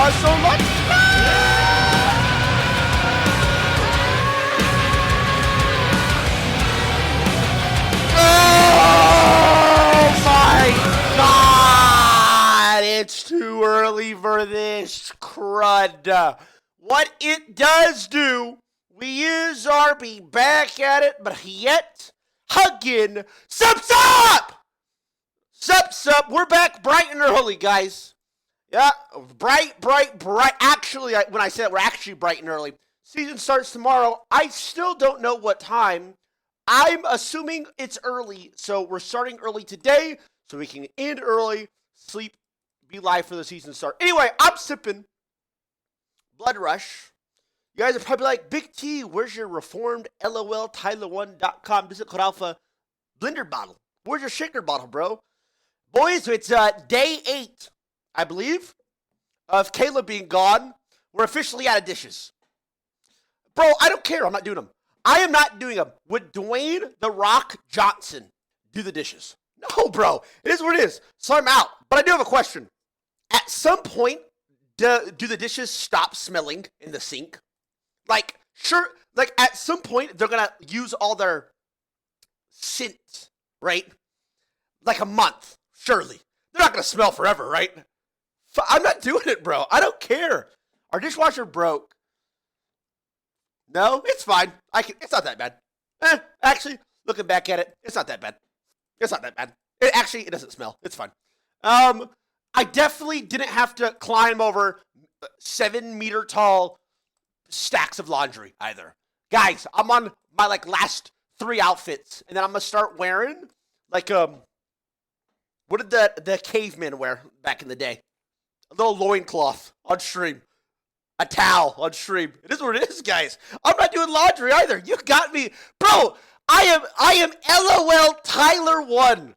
So let's go! Oh my God! It's too early for this crud. What it does do, we are be back at it, but yet hugging. Sup! We're back bright and early, guys. Yeah, bright. Actually, when I said we're actually bright and early, season starts tomorrow. I still don't know what time. I'm assuming it's early, so we're starting early today, so we can end early, sleep, be live for the season start. Anyway, I'm sipping Blood Rush. You guys are probably like, Big T, where's your reformed LOL TYLER1.com Visit Code Alpha blender bottle? Where's your shaker bottle, bro? Boys, it's day 8, I believe, of Kayla being gone. We're officially out of dishes. Bro, I don't care. I'm not doing them. I am not doing them. Would Dwayne "The Rock" Johnson do the dishes? No, bro. It is what it is. So I'm out. But I do have a question. At some point, do the dishes stop smelling in the sink? Like, sure. Like, at some point, they're going to use all their scent, right? Like a month. Surely. They're not going to smell forever, right? I'm not doing it, bro. I don't care. Our dishwasher broke. No, it's fine. It's not that bad. Actually, looking back at it, it's not that bad. It's not that bad. It doesn't smell. It's fine. I definitely didn't have to climb over 7-meter tall stacks of laundry either. Guys, I'm on my last 3 outfits, and then I'm going to start wearing what did the cavemen wear back in the day? A little loincloth on stream. A towel on stream. It is what it is, guys. I'm not doing laundry either. You got me. Bro, I am LOL TYLER1.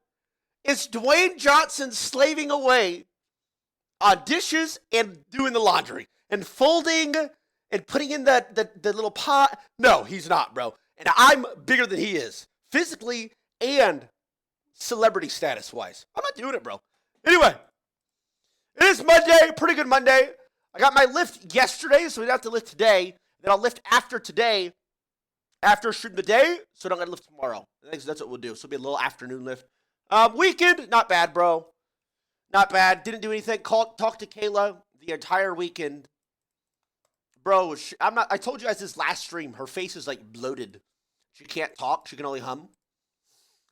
It's Dwayne Johnson slaving away on dishes and doing the laundry. And folding and putting in the little pot. No, he's not, bro. And I'm bigger than he is. Physically and celebrity status-wise. I'm not doing it, bro. Anyway, it is Monday. Pretty good Monday. I got my lift yesterday, so we don't have to lift today. Then I'll lift after today, after stream the day, so I don't got to lift tomorrow. I think that's what we'll do. So it'll be a little afternoon lift. Weekend, not bad, bro. Not bad. Didn't do anything. Talked to Kayla the entire weekend. Bro, I told you guys this last stream. Her face is bloated. She can't talk. She can only hum.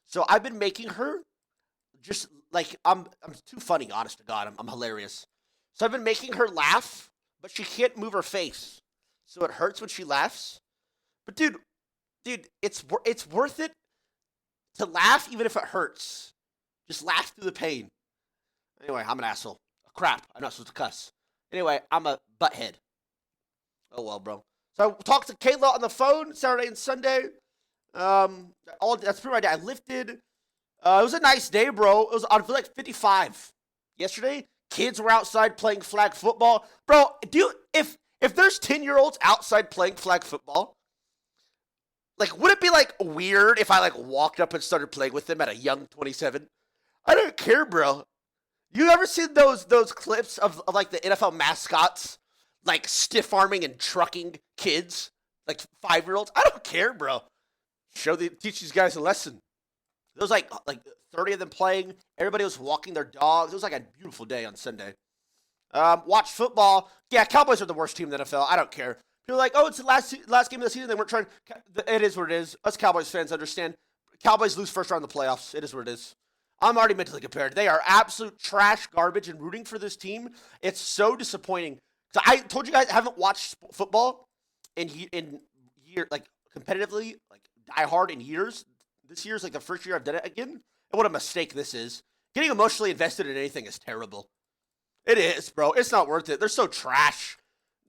So I've been making her just I'm too funny, honest to God. I'm hilarious. So I've been making her laugh, but she can't move her face. So it hurts when she laughs. But dude, it's worth it to laugh even if it hurts. Just laugh through the pain. Anyway, I'm an asshole. Crap, I'm not supposed to cuss. Anyway, I'm a butthead. Oh well, bro. So I talked to Kayla on the phone Saturday and Sunday. That's pretty much it. I lifted. It was a nice day, bro. It was on 55 yesterday. Kids were outside playing flag football. Bro, if there's 10-year-olds outside playing flag football, would it be weird if I walked up and started playing with them at a young 27? I don't care, bro. You ever seen those clips of the NFL mascots stiff arming and trucking kids, 5-year-olds? I don't care, bro. Teach these guys a lesson. There was 30 of them playing. Everybody was walking their dogs. It was a beautiful day on Sunday. Watch football. Yeah, Cowboys are the worst team in the NFL. I don't care. People are like, oh, it's the last game of the season. They weren't trying. It is what it is. Us Cowboys fans understand. Cowboys lose first round of the playoffs. It is what it is. I'm already mentally prepared. They are absolute trash garbage, and rooting for this team, it's so disappointing. So I told you guys I haven't watched football in year competitively, die hard in years. This year's the first year I've done it again. And what a mistake this is. Getting emotionally invested in anything is terrible. It is, bro. It's not worth it. They're so trash.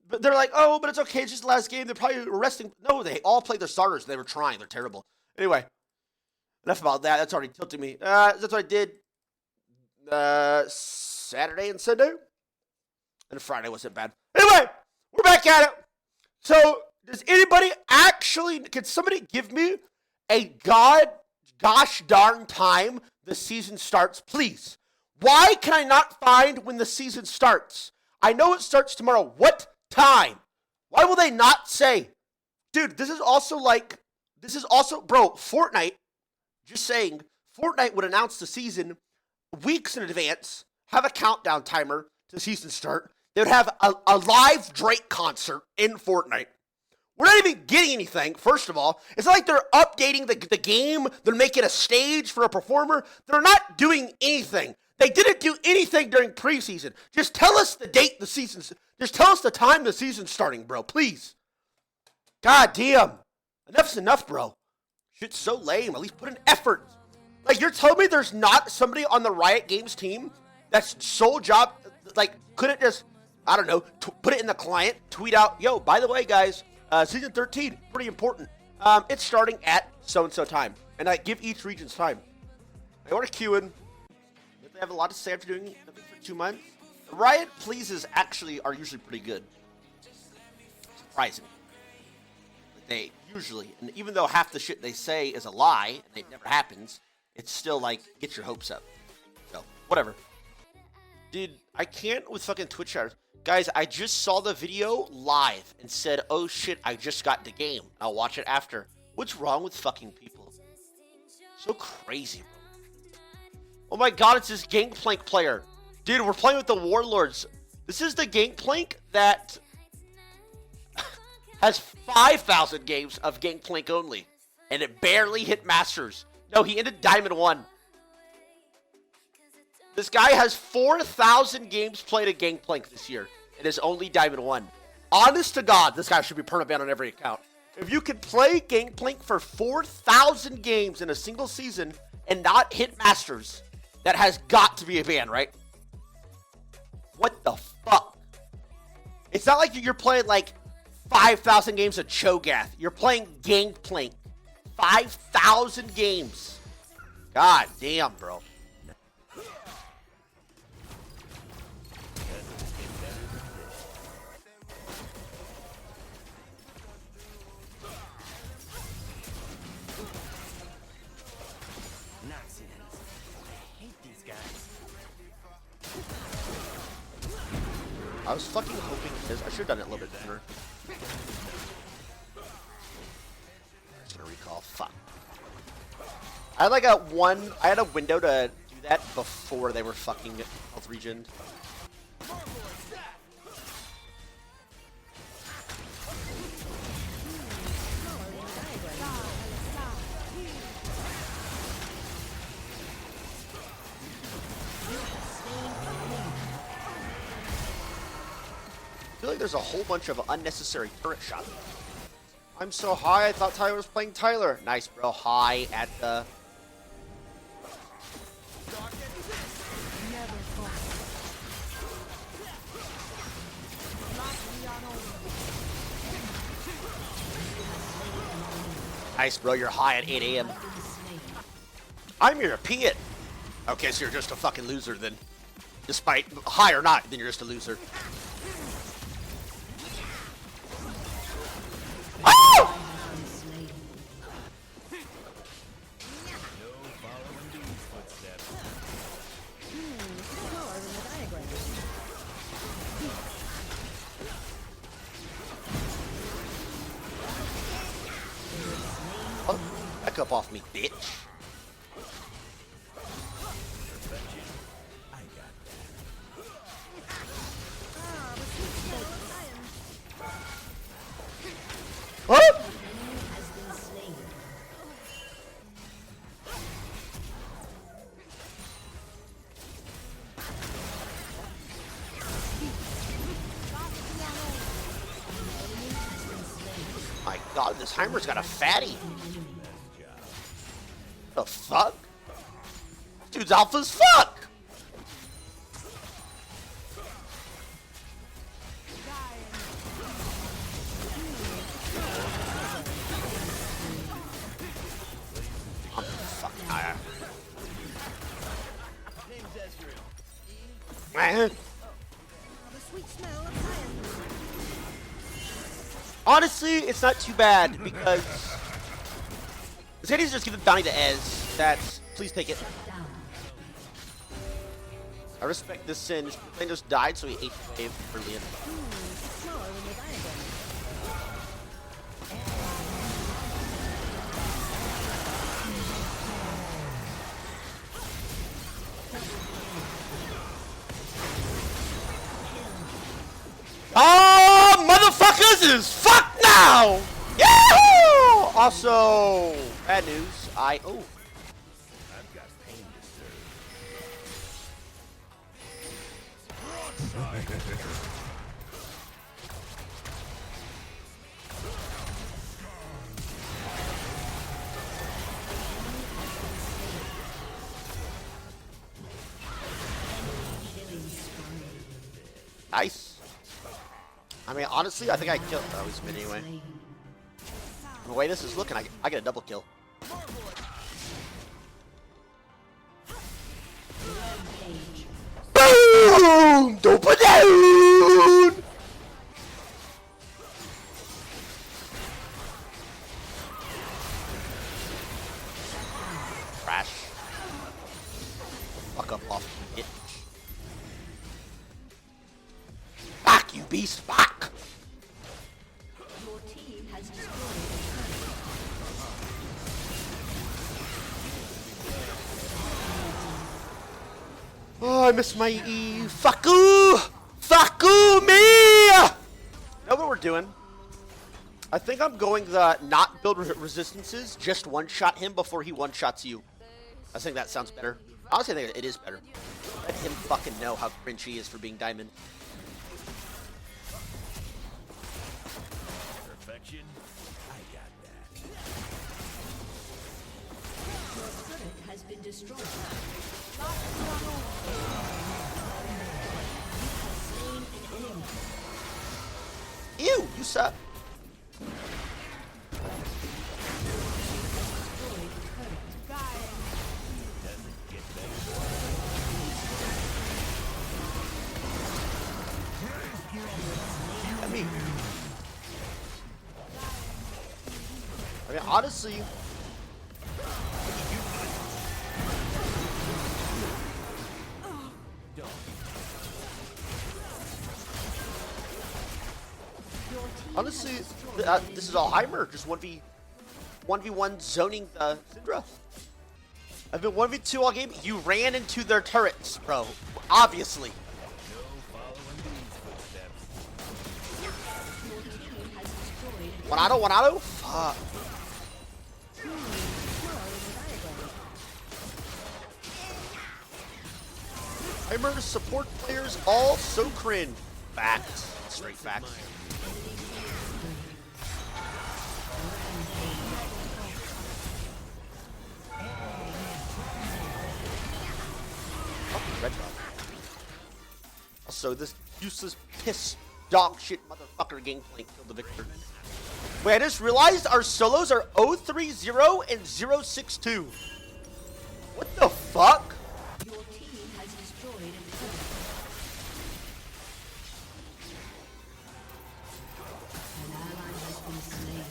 But they're oh, but it's okay. It's just the last game. They're probably resting. No, they all played their starters. They were trying. They're terrible. Anyway, enough about that. That's already tilting me. That's what I did Saturday and Sunday. And Friday wasn't bad. Anyway, we're back at it. So, can somebody give me a gosh darn time the season starts, please? Why can I not find when the season starts? I know it starts tomorrow. What time? Why will they not say? Dude, this is also, bro, Fortnite, just saying, Fortnite would announce the season weeks in advance, have a countdown timer to season start. They would have a live Drake concert in Fortnite. We're not even getting anything, first of all. It's not like they're updating the game. They're making a stage for a performer. They're not doing anything. They didn't do anything during preseason. Just tell us the date the season's. Just tell us the time the season's starting, bro. Please. God damn. Enough's enough, bro. Shit's so lame. At least put in effort. Like, you're telling me there's not somebody on the Riot Games team that's sole job, like, couldn't just, I don't know, put it in the client, tweet out, yo, by the way, guys, season 13, pretty important. It's starting at so-and-so time. And I give each region's time. I order queuing. If they have a lot to say after doing nothing for 2 months. The Riot pleases actually are usually pretty good. Surprising. Like they usually, and even though half the shit they say is a lie, and it never happens, it's still like, get your hopes up. So, whatever. Dude, I can't with fucking Twitch hours. Guys, I just saw the video live and said, oh shit, I just got the game. I'll watch it after. What's wrong with fucking people? So crazy, bro. Oh my god, it's this Gangplank player. Dude, we're playing with the Warlords. This is the Gangplank that has 5,000 games of Gangplank only. And it barely hit Masters. No, he ended Diamond 1. This guy has 4,000 games played at Gangplank this year. And is only Diamond 1. Honest to God, this guy should be permanent banned on every account. If you could play Gangplank for 4,000 games in a single season and not hit Masters, that has got to be a ban, right? What the fuck? It's not like you're playing like 5,000 games of Cho'Gath. You're playing Gangplank. 5,000 games. God damn, bro. I was fucking hoping this. I should have done it a little bit sooner. I'm just gonna recall. Fuck. I had like I had a window to do that before they were fucking health regen. I feel like there's a whole bunch of unnecessary turret shots. I'm so high, I thought Tyler was playing Tyler. Nice, bro. High at the... Nice, bro. You're high at 8 a.m. I'm European. Okay, so you're just a fucking loser then. Despite high or not, then you're just a loser. Oh! Oh, back up off me, bitch. What? My god, this Heimer's got a fatty. The fuck? Dude's alpha as fuck! Honestly, it's not too bad because the city's just give the bounty to Ez. That's please take it. I respect this sin. This thing just died, so he ate the wave early in. Oh, motherfuckers is fuck now! Yahoo! Also, bad news. Oh. I've got pain to serve. Nice. I mean, honestly, I think I killed. Oh, he's mid anyway. The way this is looking, I get a double kill. Boom! Dopa down! Crash. Fuck up off it. Back, you beast! Back! Your team has destroyed Oh, I missed my E. Fuck you! Fuck you, me! Know what we're doing? I think I'm going the not build resistances, just one-shot him before he one-shots you. I think that sounds better. Honestly, I think it is better. Let him fucking know how cringe he is for being diamond. Perfection. I got that. your turret has been destroyed. Ew, you suck. I mean, honestly, this is all Heimer, just 1v1 zoning the Syndra. I've been 1v2 all game. You ran into their turrets, bro. Obviously. No following these footsteps. One auto? Fuck. Heimer's support players all so cringe. Facts. Straight facts. Red dot. Also, this useless piss dog shit motherfucker gangplank killed the victor. Wait, I just realized our solos are 030 and 062. What the fuck? Your team has destroyed a turret. An ally has been slain.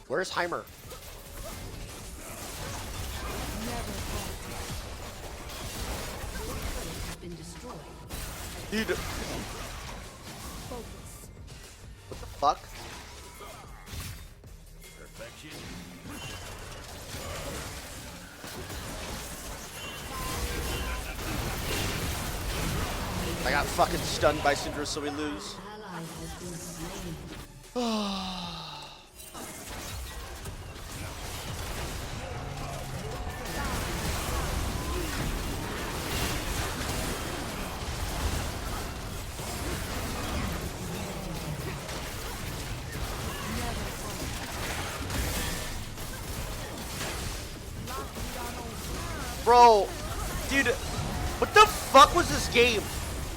Where's Heimer? Has been destroyed. Dude. What the fuck? Perfection. I got fucking stunned by Syndra, so we lose. Ally has been slain. Bro, dude, what the fuck was this game?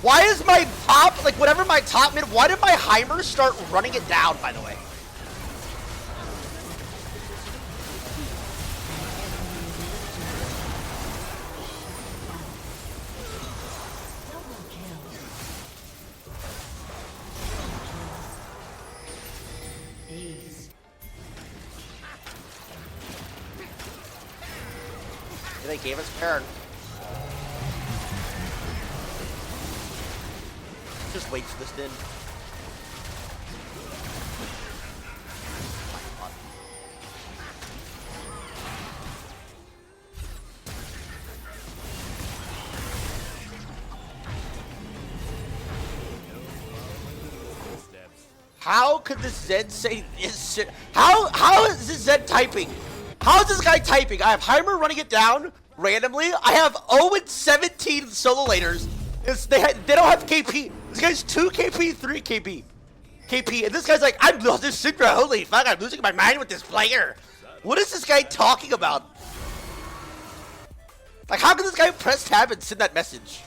Why is my top, like whatever my top mid, why did my Heimer start running it down, by the way? And they gave us Baron. Just wait for this then. How could this Zed say this shit? How is this Zed typing? How is this guy typing? I have Heimer running it down randomly. I have 0-17 solo laners. They don't have KP. This guy's 2 KP, 3 KP. And this guy's like, I'm losing Syndra. Holy fuck, I'm losing my mind with this player. What is this guy talking about? Like, how can this guy press tab and send that message?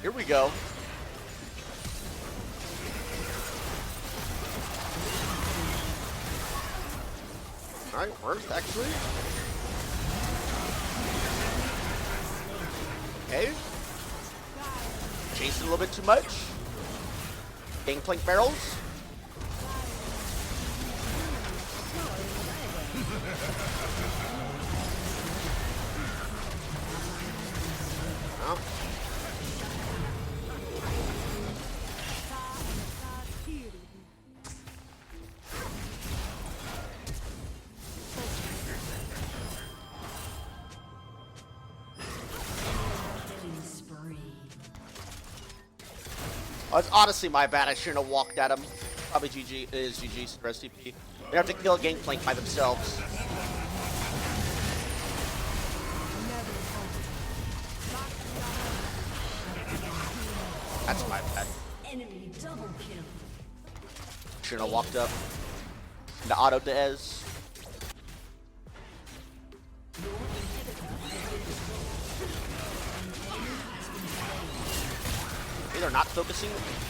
Here we go. Alright, worth actually. Okay. Chasing a little bit too much. Gangplank barrels. Oh. Oh, it's honestly my bad. I shouldn't have walked at him. Probably GG. It is GG. Stress TP. They have to kill a Gangplank by themselves. That's my bad. Enemy double kill. Shouldn't have walked up. The auto Dez. Your inhibitor has been destroyed. An enemy has been slain. Hey, they're not focusing. Aced.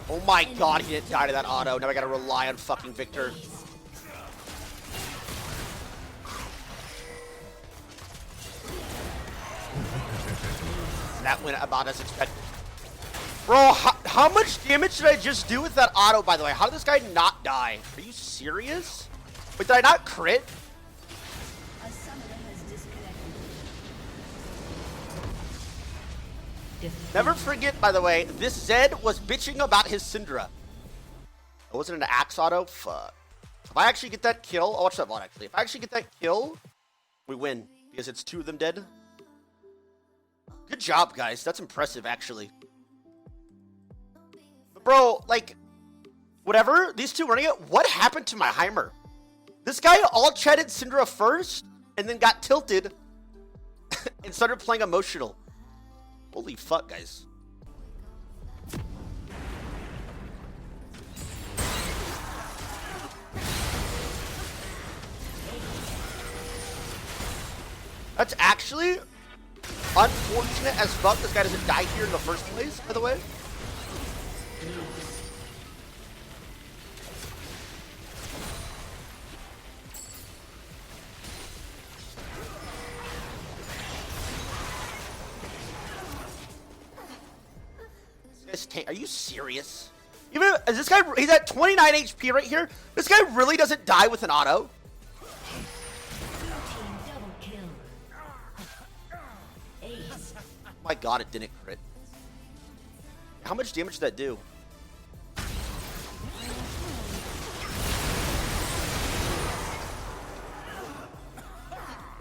Oh my god, he didn't die to that auto. Now I gotta rely on fucking Victor. That went about as expected. Bro, how much damage did I just do with that auto, by the way? How did this guy not die? Are you serious? Wait, did I not crit? A summoner has disconnected. Never forget, by the way, this Zed was bitching about his Syndra. It wasn't an axe auto? Fuck. If I actually get that kill, I'll watch that VOD actually. If I actually get that kill, we win. Because it's 2 of them dead. Good job, guys. That's impressive, actually. But bro, like, whatever, these two running it, what happened to my Heimer? This guy all chatted Syndra first, and then got tilted, and started playing emotional. Holy fuck, guys. That's actually unfortunate as fuck. This guy doesn't die here in the first place, by the way. Are you serious? Even is this guy? He's at 29 HP right here. This guy really doesn't die with an auto. Double kill. Ace. Oh my god, it didn't crit. How much damage did that do?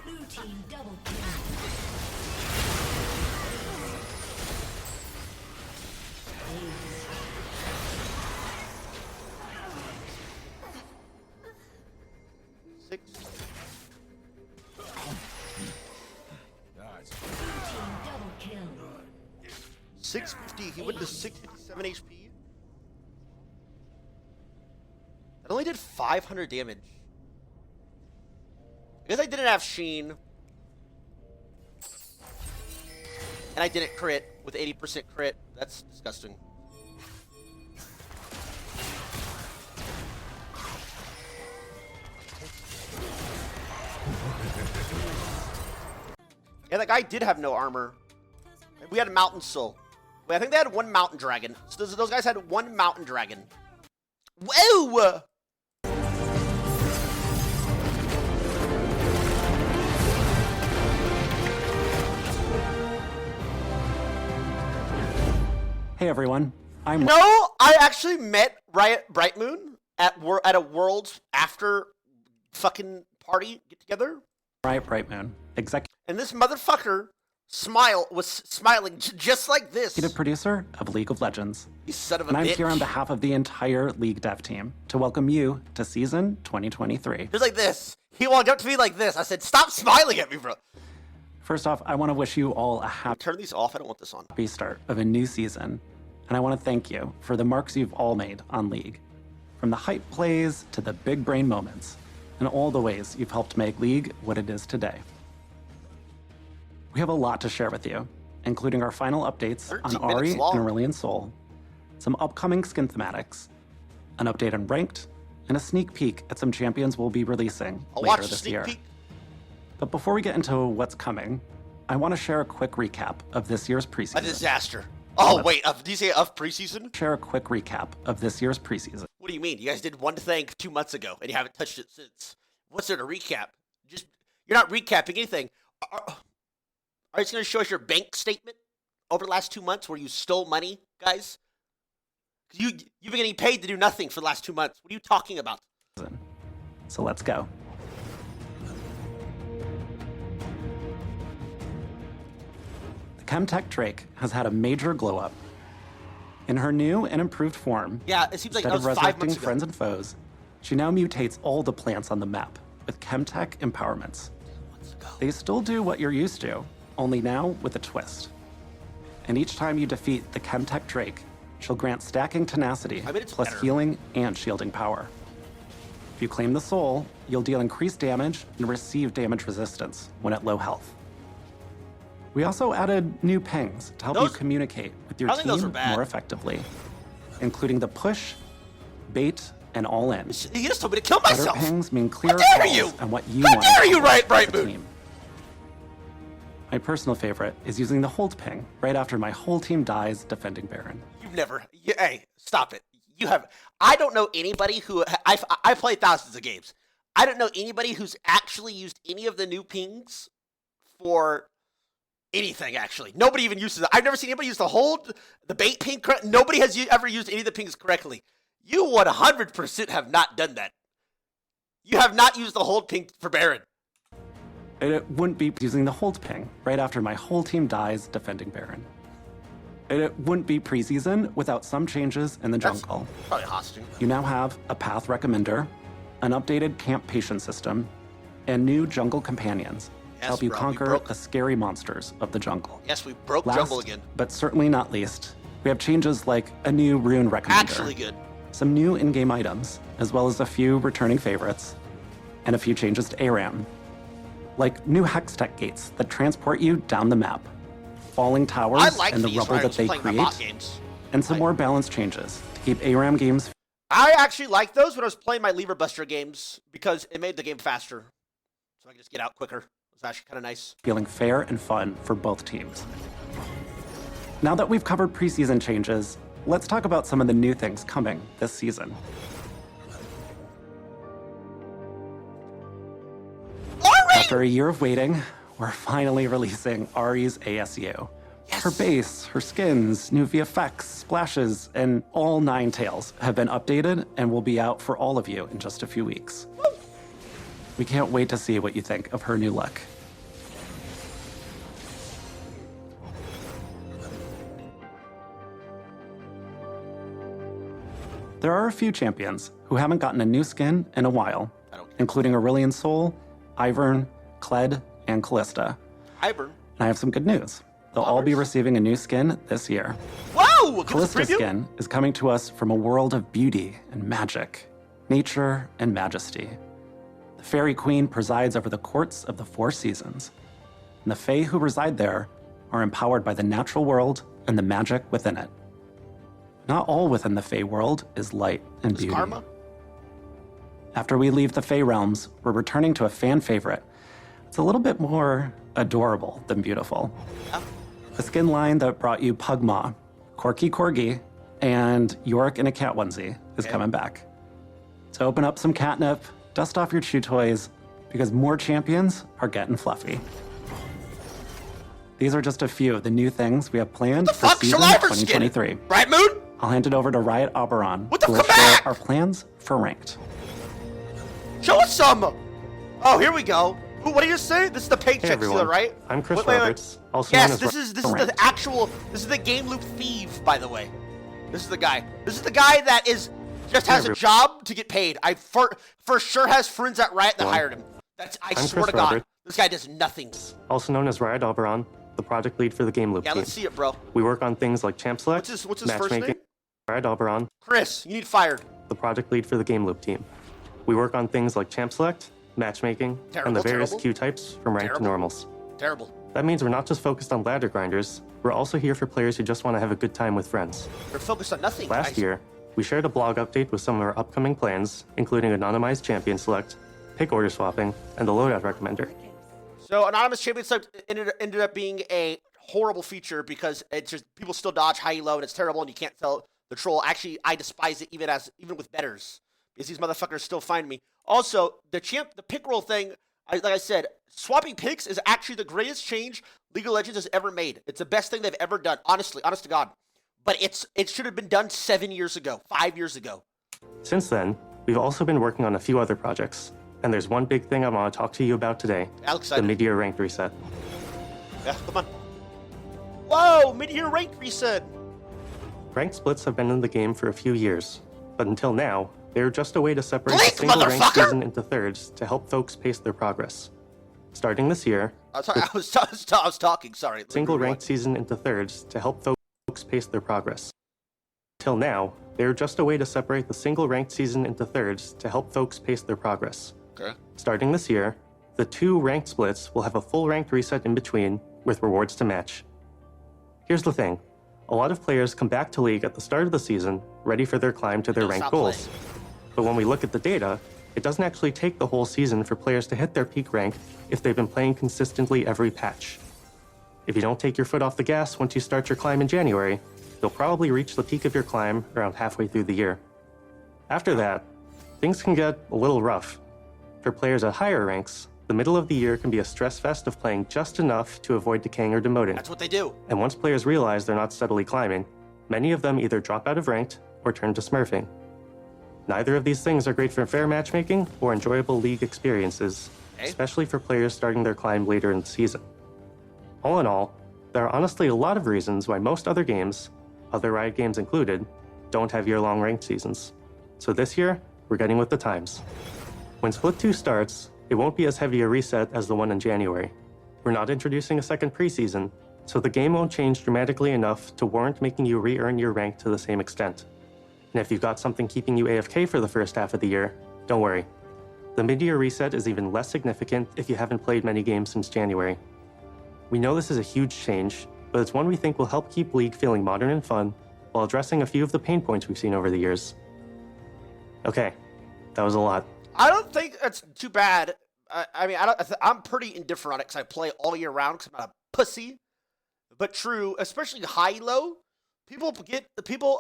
Blue team double kill. Six. Nice. Team double kill. 650. He went to 657 HP. That only did 500 damage. Because I didn't have Sheen. And I didn't crit with 80% crit. That's disgusting. Yeah, that guy did have no armor. We had a mountain soul. Wait, I think they had one mountain dragon. So those guys had one mountain dragon. Whoa! Hey everyone, I'm No, I actually met Riot Brightmoon at a Worlds after fucking party get together, Riot Brightmoon, executive and this motherfucker was smiling just like this. producer of League of Legends. You son of a And I'm bitch. here on behalf of the entire League dev team to welcome you to Season 2023. Just like this. He walked up to me like this. I said, "Stop smiling at me, bro." First off, I want to wish you all a happy Turn these off. I don't want this on. start of a new season. And I want to thank you for the marks you've all made on League. From the hype plays to the big brain moments, and all the ways you've helped make League what it is today. We have a lot to share with you, including our final updates 13 on Ari minutes and long. Aurelion Sol, some upcoming skin thematics, an update on Ranked, and a sneak peek at some champions we'll be releasing I'll later watch the this sneak year. peek. But before we get into what's coming, I want to share a quick recap of this year's preseason. A disaster. Oh wait, do you say of preseason? Share a quick recap of this year's preseason. What do you mean? You guys did one thing 2 months ago and you haven't touched it since. What's there to recap? You're not recapping anything. Are you just going to show us your bank statement over the last 2 months where you stole money, guys? You've been getting paid to do nothing for the last 2 months. What are you talking about? So let's go. The Chemtech Drake has had a major glow up. In her new and improved form, Yeah, it seems like instead that of was 5 resurrecting months ago. friends and foes, she now mutates all the plants on the map with Chemtech empowerments. They still do what you're used to, only now with a twist. And each time you defeat the Chemtech Drake, she'll grant stacking tenacity, I mean, it's plus better. healing and shielding power. If you claim the soul, you'll deal increased damage and receive damage resistance when at low health. We also added new pings to help you Those- communicate with your I don't think those team were bad. more effectively, including the push, bait, and all in. You just told me to kill Better myself. pings mean clearer dare calls you? and what you How want dare to you, accomplish Riot as a Brightmoon? team. My personal favorite is using the hold ping right after my whole team dies defending Baron. Hey, stop it. I don't know anybody who, I play thousands of games. I don't know anybody who's actually used any of the new pings for anything, actually. Nobody even uses it. I've never seen anybody use the hold, the bait ping. Nobody has ever used any of the pings correctly. You 100% have not done that. You have not used the hold ping for Baron. And it wouldn't be using the hold ping right after my whole team dies defending Baron. And it wouldn't be preseason without some changes in the That's jungle. probably hosting. You now have a path recommender, an updated camp patient system, and new jungle companions to Yes, help you bro, we conquer broke- the scary monsters of the jungle. Yes, we broke Last, jungle again. but certainly not least, we have changes like a new rune recommender, Actually good. some new in-game items, as well as a few returning favorites, and a few changes to ARAM, like new Hextech gates that transport you down the map, falling towers I like and the these rubble when I that was they playing my bot create, games. and some more balance changes to keep ARAM games I actually liked those when I was playing my Lever Buster games because it made the game faster. So I could just get out quicker. It was actually kind of nice. feeling fair and fun for both teams. Now that we've covered preseason changes, let's talk about some of the new things coming this season. After a year of waiting, we're finally releasing Ari's ASU. Her base, her skins, new VFX, splashes, and all 9 tails have been updated and will be out for all of you in just a few weeks. We can't wait to see what you think of her new look. There are a few champions who haven't gotten a new skin in a while, including Aurelion Sol, Ivern, Kled, and Callista. Hybern. And I have some good news. They'll all be receiving a new skin this year. Whoa! Give us a Callista's preview? skin is coming to us from a world of beauty and magic, nature and majesty. The Fairy Queen presides over the courts of the 4 seasons, and the Fae who reside there are empowered by the natural world and the magic within it. Not all within the Fae world is light and Is beauty. Karma? After we leave the Fae realms, we're returning to a fan favorite. It's a little bit more adorable than beautiful. Yeah. a skin line that brought you Pugmaw, Corky Corgi, and York in a cat onesie is coming back. To open up some catnip, dust off your chew toys, because more champions are getting fluffy. These are just a few of the new things we have planned for fuck? season Shaliver skin? 2023. Right, Moon? I'll hand it over to Riot Oberon, What the who will fuck share back? our plans for ranked. Show us some. Oh, here we go. Ooh, what do you say? This is the paycheck everyone. sealer, right? I'm Chris Wait, wait, wait. Roberts, also known Yes, as this is the Ranked. actual. This is the game loop thief, by the way. This is the guy. This is the guy that is just has a everyone. job to get paid. I for sure has friends at Riot that hired him. That's I I'm swear Chris to God, Roberts. this guy does nothing. also known as Riot Oberon, the project lead for the Game Loop Yeah, team. let's see it, bro. We work on things like champ select, What's his first matchmaking. name? Riot Oberon, Chris, you need fired. the project lead for the Game Loop team. We work on things like champ select, matchmaking, Terrible, and the various terrible. queue types from ranked to Terrible. normals. Terrible. That means we're not just focused on ladder grinders, we're also here for players who just want to have a good time with friends. They're focused on nothing. Last guys. year, we shared a blog update with some of our upcoming plans, including anonymized champion select, pick order swapping, and the loadout recommender. So anonymous champion select ended up being a horrible feature because it's just people still dodge high low and it's terrible and you can't tell the troll. Actually, I despise it even with betters because these motherfuckers still find me. Also, the pick roll thing, like I said, swapping picks is actually the greatest change League of Legends has ever made. It's the best thing they've ever done, honestly, honest to God. But it should have been done 7 years ago, 5 years ago. Since then, we've also been working on a few other projects, and there's one big thing I want to talk to you about today, Alex, the mid-year ranked reset. yeah, come on. Whoa, mid-year rank reset. Ranked splits have been in the game for a few years, but until now, they were just a way to separate Blink, a single ranked motherfucker! season into thirds to help folks pace their progress. Starting this year, I was talking. Sorry. single ranked season into thirds to help folks pace their progress. Till now, they were just a way to separate the single ranked season into thirds to help folks pace their progress. Okay. Starting this year, the 2 ranked splits will have a full ranked reset in between with rewards to match. Here's the thing. A lot of players come back to League at the start of the season, ready for their climb to their Don't ranked stop goals. But when we look at the data, it doesn't actually take the whole season for players to hit their peak rank if they've been playing consistently every patch. If you don't take your foot off the gas once you start your climb in January, you'll probably reach the peak of your climb around halfway through the year. After that, things can get a little rough. For players at higher ranks, the middle of the year can be a stress fest of playing just enough to avoid decaying or demoting. That's what they do. And once players realize they're not steadily climbing, many of them either drop out of ranked or turn to smurfing. Neither of these things are great for fair matchmaking or enjoyable league experiences, Okay. especially for players starting their climb later in the season. All in all, there are honestly a lot of reasons why most other games, other Riot games included, don't have year-long ranked seasons. So this year, we're getting with the times. When Split 2 starts, it won't be as heavy a reset as the one in January. We're not introducing a second preseason, so the game won't change dramatically enough to warrant making you re-earn your rank to the same extent. And if you've got something keeping you AFK for the first half of the year, don't worry. The mid-year reset is even less significant if you haven't played many games since January. We know this is a huge change, but it's one we think will help keep League feeling modern and fun while addressing a few of the pain points we've seen over the years. Okay, that was a lot. I don't think that's too bad. I mean, I'm pretty indifferent on it because I play all year round because I'm not a pussy. But true, especially high low, people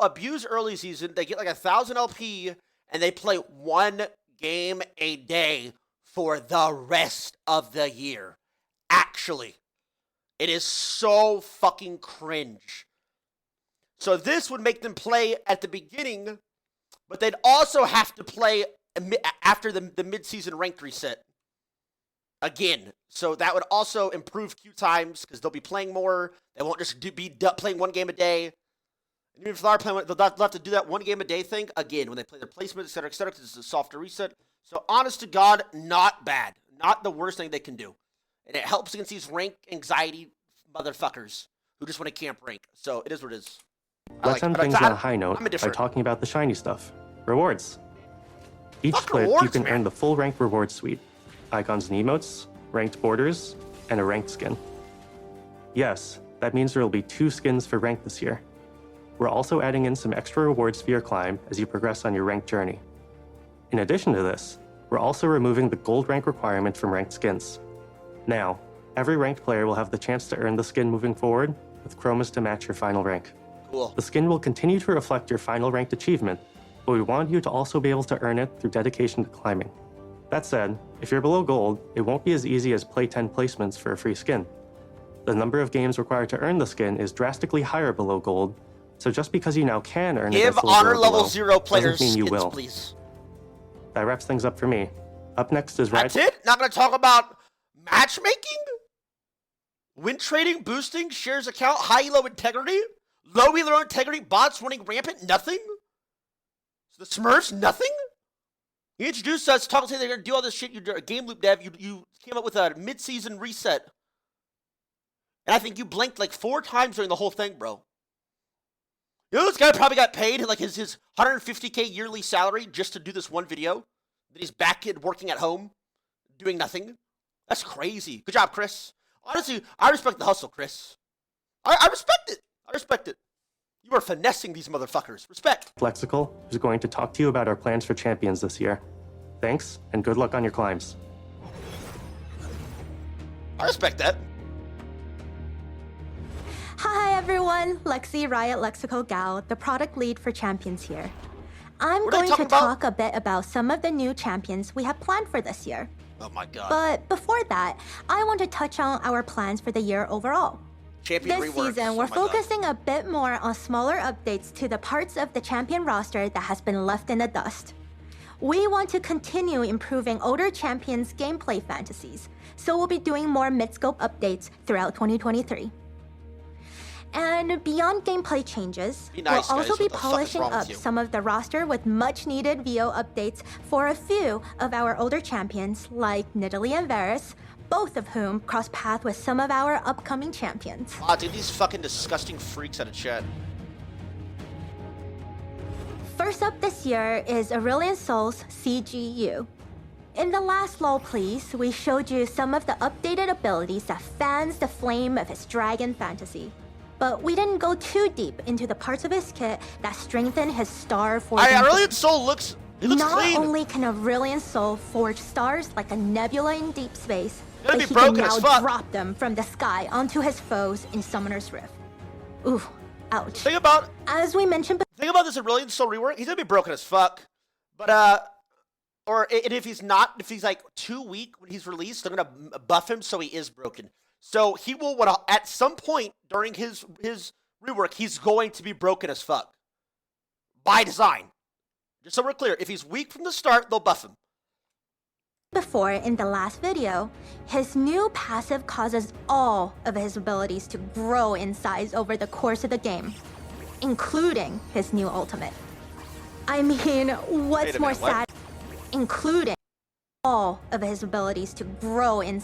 abuse early season. They get like 1,000 LP and they play one game a day for the rest of the year. Actually, it is so fucking cringe. So this would make them play at the beginning, but they'd also have to play after the mid-season ranked reset again. So that would also improve queue times because they'll be playing more. They won't just be playing one game a day. And even if they are playing, they'll have to do that one game a day thing again when they play their placement, etc., because it's a softer reset. So honest to God, not bad. Not the worst thing they can do. And it helps against these rank anxiety motherfuckers who just want to camp rank. So it is what it is. Let's end things on a high note I'm by indifferent. talking about the shiny stuff. Rewards. Each Fuck split, rewards, you can man. earn the full ranked reward suite. Icons and emotes, ranked borders, and a ranked skin. Yes, that means there will be 2 skins for ranked this year. We're also adding in some extra rewards for your climb as you progress on your ranked journey. In addition to this, we're also removing the gold rank requirement from ranked skins. Now, every ranked player will have the chance to earn the skin moving forward, with chromas to match your final rank. Cool. The skin will continue to reflect your final ranked achievement, but we want you to also be able to earn it through dedication to climbing. That said, if you're below gold, it won't be as easy as play 10 placements for a free skin. The number of games required to earn the skin is drastically higher below gold, so just because you now can earn it Give as silver honor or level below, 0 players doesn't mean you skins, will. please. That wraps things up for me. Up next is That's it? Not going to talk about matchmaking? Win trading, boosting, shares account, high low integrity? Low elo integrity, bots running rampant, nothing? So the Smurfs, nothing? You introduced us, talking to they're going to do all this shit, you're a game loop dev, you came up with a mid-season reset. And I think you blinked like 4 times during the whole thing, bro. You know this guy probably got paid like his 150K yearly salary just to do this one video? That he's back in working at home, doing nothing? That's crazy. Good job, Chris. Honestly, I respect the hustle, Chris. I respect it. I respect it. You are finessing these motherfuckers. Respect. Lexical, who's going to talk to you about our plans for champions this year. Thanks, and good luck on your climbs. I respect that. Hi everyone, Lexi Riot Lexical Gal, the product lead for Champions here. I'm What are they going to talking about? talk a bit about some of the new champions we have planned for this year. Oh my god. But before that, I want to touch on our plans for the year overall. Champion This reworks. season, Oh we're my God. focusing a bit more on smaller updates to the parts of the champion roster that has been left in the dust. We want to continue improving older champions' gameplay fantasies, so we'll be doing more mid-scope updates throughout 2023. And beyond gameplay changes, Be nice, we'll guys. also be What the fuck is polishing wrong with up you? some of the roster with much-needed VO updates for a few of our older champions like Nidalee and Varus, both of whom cross path with some of our upcoming champions. Ah, dude, these fucking disgusting freaks out of chat. First up this year is Aurelion Sol's CGU. In the last LOL Please, we showed you some of the updated abilities that fans the flame of his dragon fantasy. But we didn't go too deep into the parts of his kit that strengthen his star forging. Aurelion Sol looks, he looks Not clean. only can Aurelion Sol forge stars like a nebula in deep space, Gonna but be he broken can as now fuck. drop them from the sky onto his foes in Summoner's Rift. Ooh, ouch. Think about As we mentioned this Aurelion Sol rework. He's gonna be broken as fuck. But and if he's not, if he's like too weak when he's released, they're gonna buff him so he is broken. So he will at some point during his rework, he's going to be broken as fuck. By design. Just so we're clear, if he's weak from the start, they'll buff him. before in the last video, his new passive causes all of his abilities to grow in size over the course of the game, including his new ultimate. I mean, what's Wait a more minute, what? sad? Including all of his abilities to grow in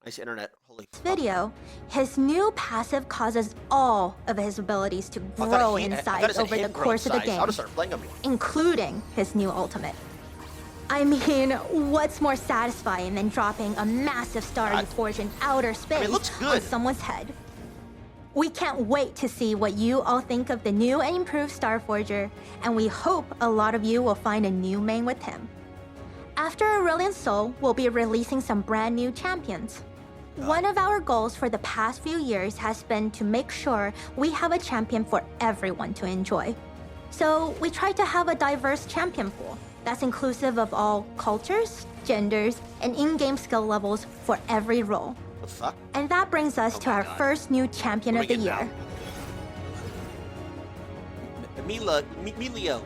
Nice internet. Holy fuck. video, his new passive causes all of his abilities to I thought grow he- in I thought size it said over the him growing course of the size. game, I'll just start playing him. including his new ultimate. I mean, what's more satisfying than dropping a massive star you forge in outer space looks on good. someone's head? We can't wait to see what you all think of the new and improved Starforger, and we hope a lot of you will find a new main with him. After Aurelion Sol, we'll be releasing some brand new champions. One of our goals for the past few years has been to make sure we have a champion for everyone to enjoy. So we try to have a diverse champion pool that's inclusive of all cultures, genders, and in-game skill levels for every role. The fuck? And that brings us to my our God. first new champion What of do the we get year. Emilio.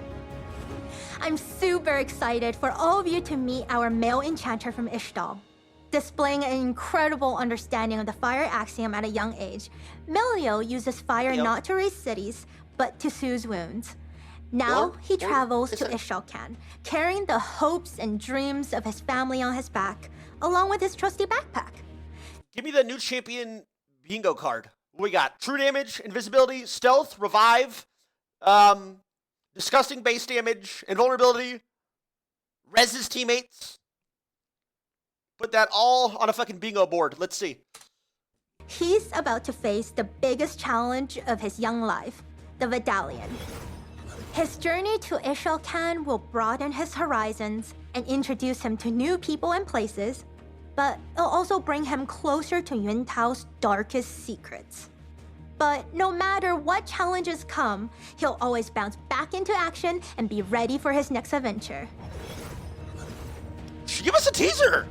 I'm super excited for all of you to meet our male enchanter from Ishtal. Displaying an incredible understanding of the fire axiom at a young age, Melio uses fire Yep. not to raise cities, but to soothe wounds. Now Or- he or travels is to it- Ishalcan, carrying the hopes and dreams of his family on his back, along with his trusty backpack. Give me the new champion bingo card. What we got? True damage, invisibility, stealth, revive, disgusting base damage, invulnerability, res his teammates. Put that all on a fucking bingo board. Let's see. He's about to face the biggest challenge of his young life, the Vidalian. His journey to Ishalcan will broaden his horizons and introduce him to new people and places, but it'll also bring him closer to Yuntao's darkest secrets. But no matter what challenges come, he'll always bounce back into action and be ready for his next adventure. Give us a teaser.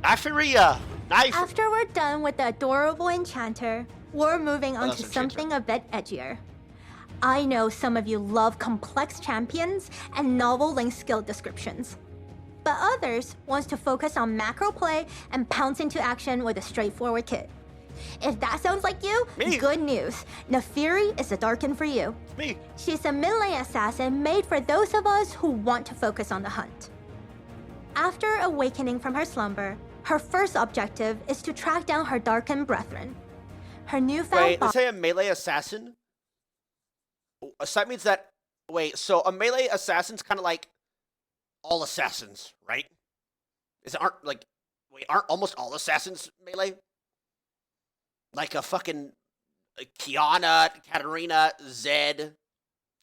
Nyfuria, knife. After we're done with the adorable enchanter, we're moving on that's to Enchanter. something a bit edgier. I know some of you love complex champions and novel link skill descriptions. But others wants to focus on macro play and pounce into action with a straightforward kit. If that sounds like you, Me. good news. Nefiri is the Darkin for you. Me. She's a mid-lane assassin made for those of us who want to focus on the hunt. After awakening from her slumber, her first objective is to track down her Darkin brethren. Her newfound Wait, let's say a melee assassin. So that means that. Wait, so a melee assassin's kind of like all assassins, right? Aren't almost all assassins melee? Like a fucking Kiana, Katarina, Zed.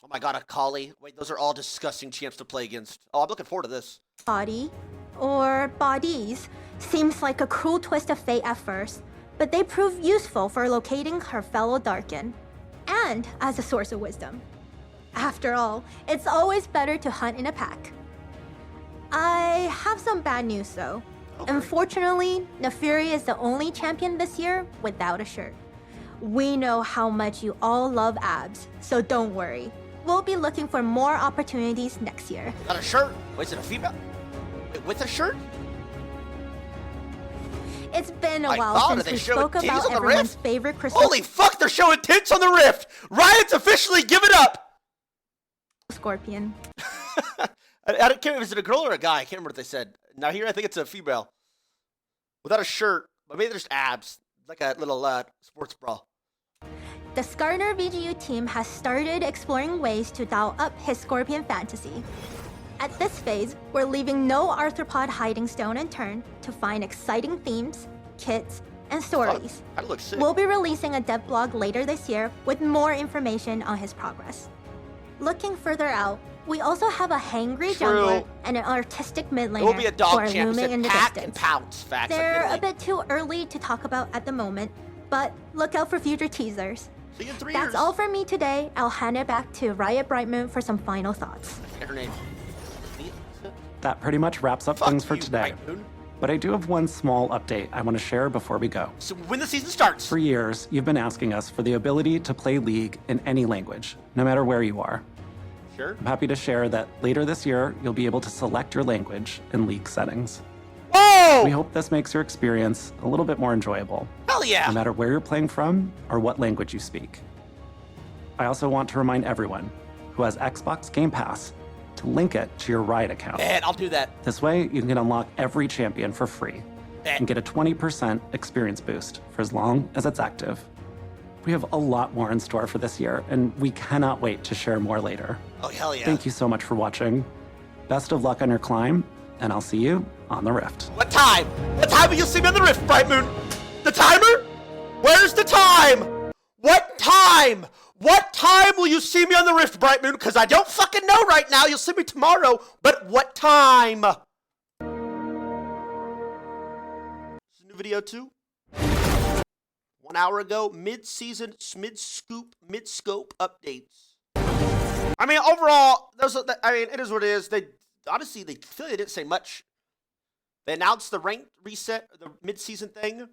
Oh my god, Akali. Wait, those are all disgusting champs to play against. Oh, I'm looking forward to this. body, or bodies, seems like a cruel twist of fate at first, but they prove useful for locating her fellow Darkin, and as a source of wisdom. After all, it's always better to hunt in a pack. I have some bad news though. Unfortunately, Nefiri is the only champion this year without a shirt. We know how much you all love abs, so don't worry. We'll be looking for more opportunities next year. Not a shirt? Wait, is it a female? Wait, with a shirt? It's been a My while God, are since they we showing spoke titties about on the everyone's Rift? favorite Christmas Holy fuck, they're showing tits on the Rift! Riot's officially given up! Scorpion. I can't remember, is it a girl or a guy? I can't remember what they said. Now here, I think it's a female. Without a shirt, but maybe there's abs. Like a little sports bra. The Skarner VGU team has started exploring ways to dial up his Scorpion fantasy. At this phase, we're leaving no arthropod hiding stone unturned to find exciting themes, kits, and stories. That looks sick. We'll be releasing a dev blog later this year with more information on his progress. Looking further out, we also have a hangry True. jungler and an artistic mid laner It will be a who dog are champ. looming in the Pack and distance. pounce. Facts. They're a like bit too early to talk about at the moment, but look out for future teasers. See you in 3 That's years. all from me today. I'll hand it back to Riot Brightmoon for some final thoughts. I forget her name. That pretty much wraps up Fuck things for you, today. Typhoon. But I do have one small update I want to share before we go. So when the season starts, For years, you've been asking us for the ability to play League in any language, no matter where you are. sure. I'm happy to share that later this year, you'll be able to select your language in League settings. Whoa! We hope this makes your experience a little bit more enjoyable, Hell yeah! no matter where you're playing from or what language you speak. I also want to remind everyone who has Xbox Game Pass to link it to your Riot account. Man, I'll do that. This way, you can unlock every champion for free Bet. and get a 20% experience boost for as long as it's active. We have a lot more in store for this year, and we cannot wait to share more later. Oh, hell yeah. Thank you so much for watching. Best of luck on your climb, and I'll see you on the Rift. What time? What time will you see me on the Rift, Bright Moon? The timer? Where's the time? What time? What time will you see me on the Rift, Bright Moon? Because I don't fucking know right now. You'll see me tomorrow, but what time? This is a new video too. 1 hour ago, mid-season, mid-scope updates. I mean, overall, it is what it is. They honestly, they feel they didn't say much. They announced the rank reset, the mid-season thing.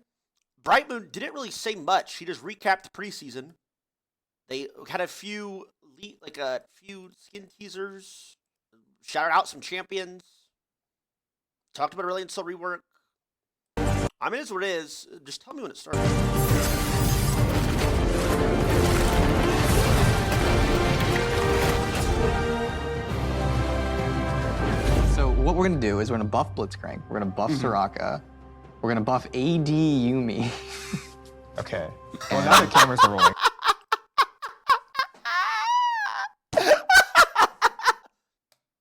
Bright Moon didn't really say much. He just recapped the preseason. They had a few skin teasers, shouted out some champions, talked about Aurelion Soul rework. I mean, it's what it is. Just tell me when it starts. So what we're gonna do is we're gonna buff Blitzcrank, we're gonna buff Soraka, we're gonna buff AD Yumi. Okay. Well, now the cameras are rolling.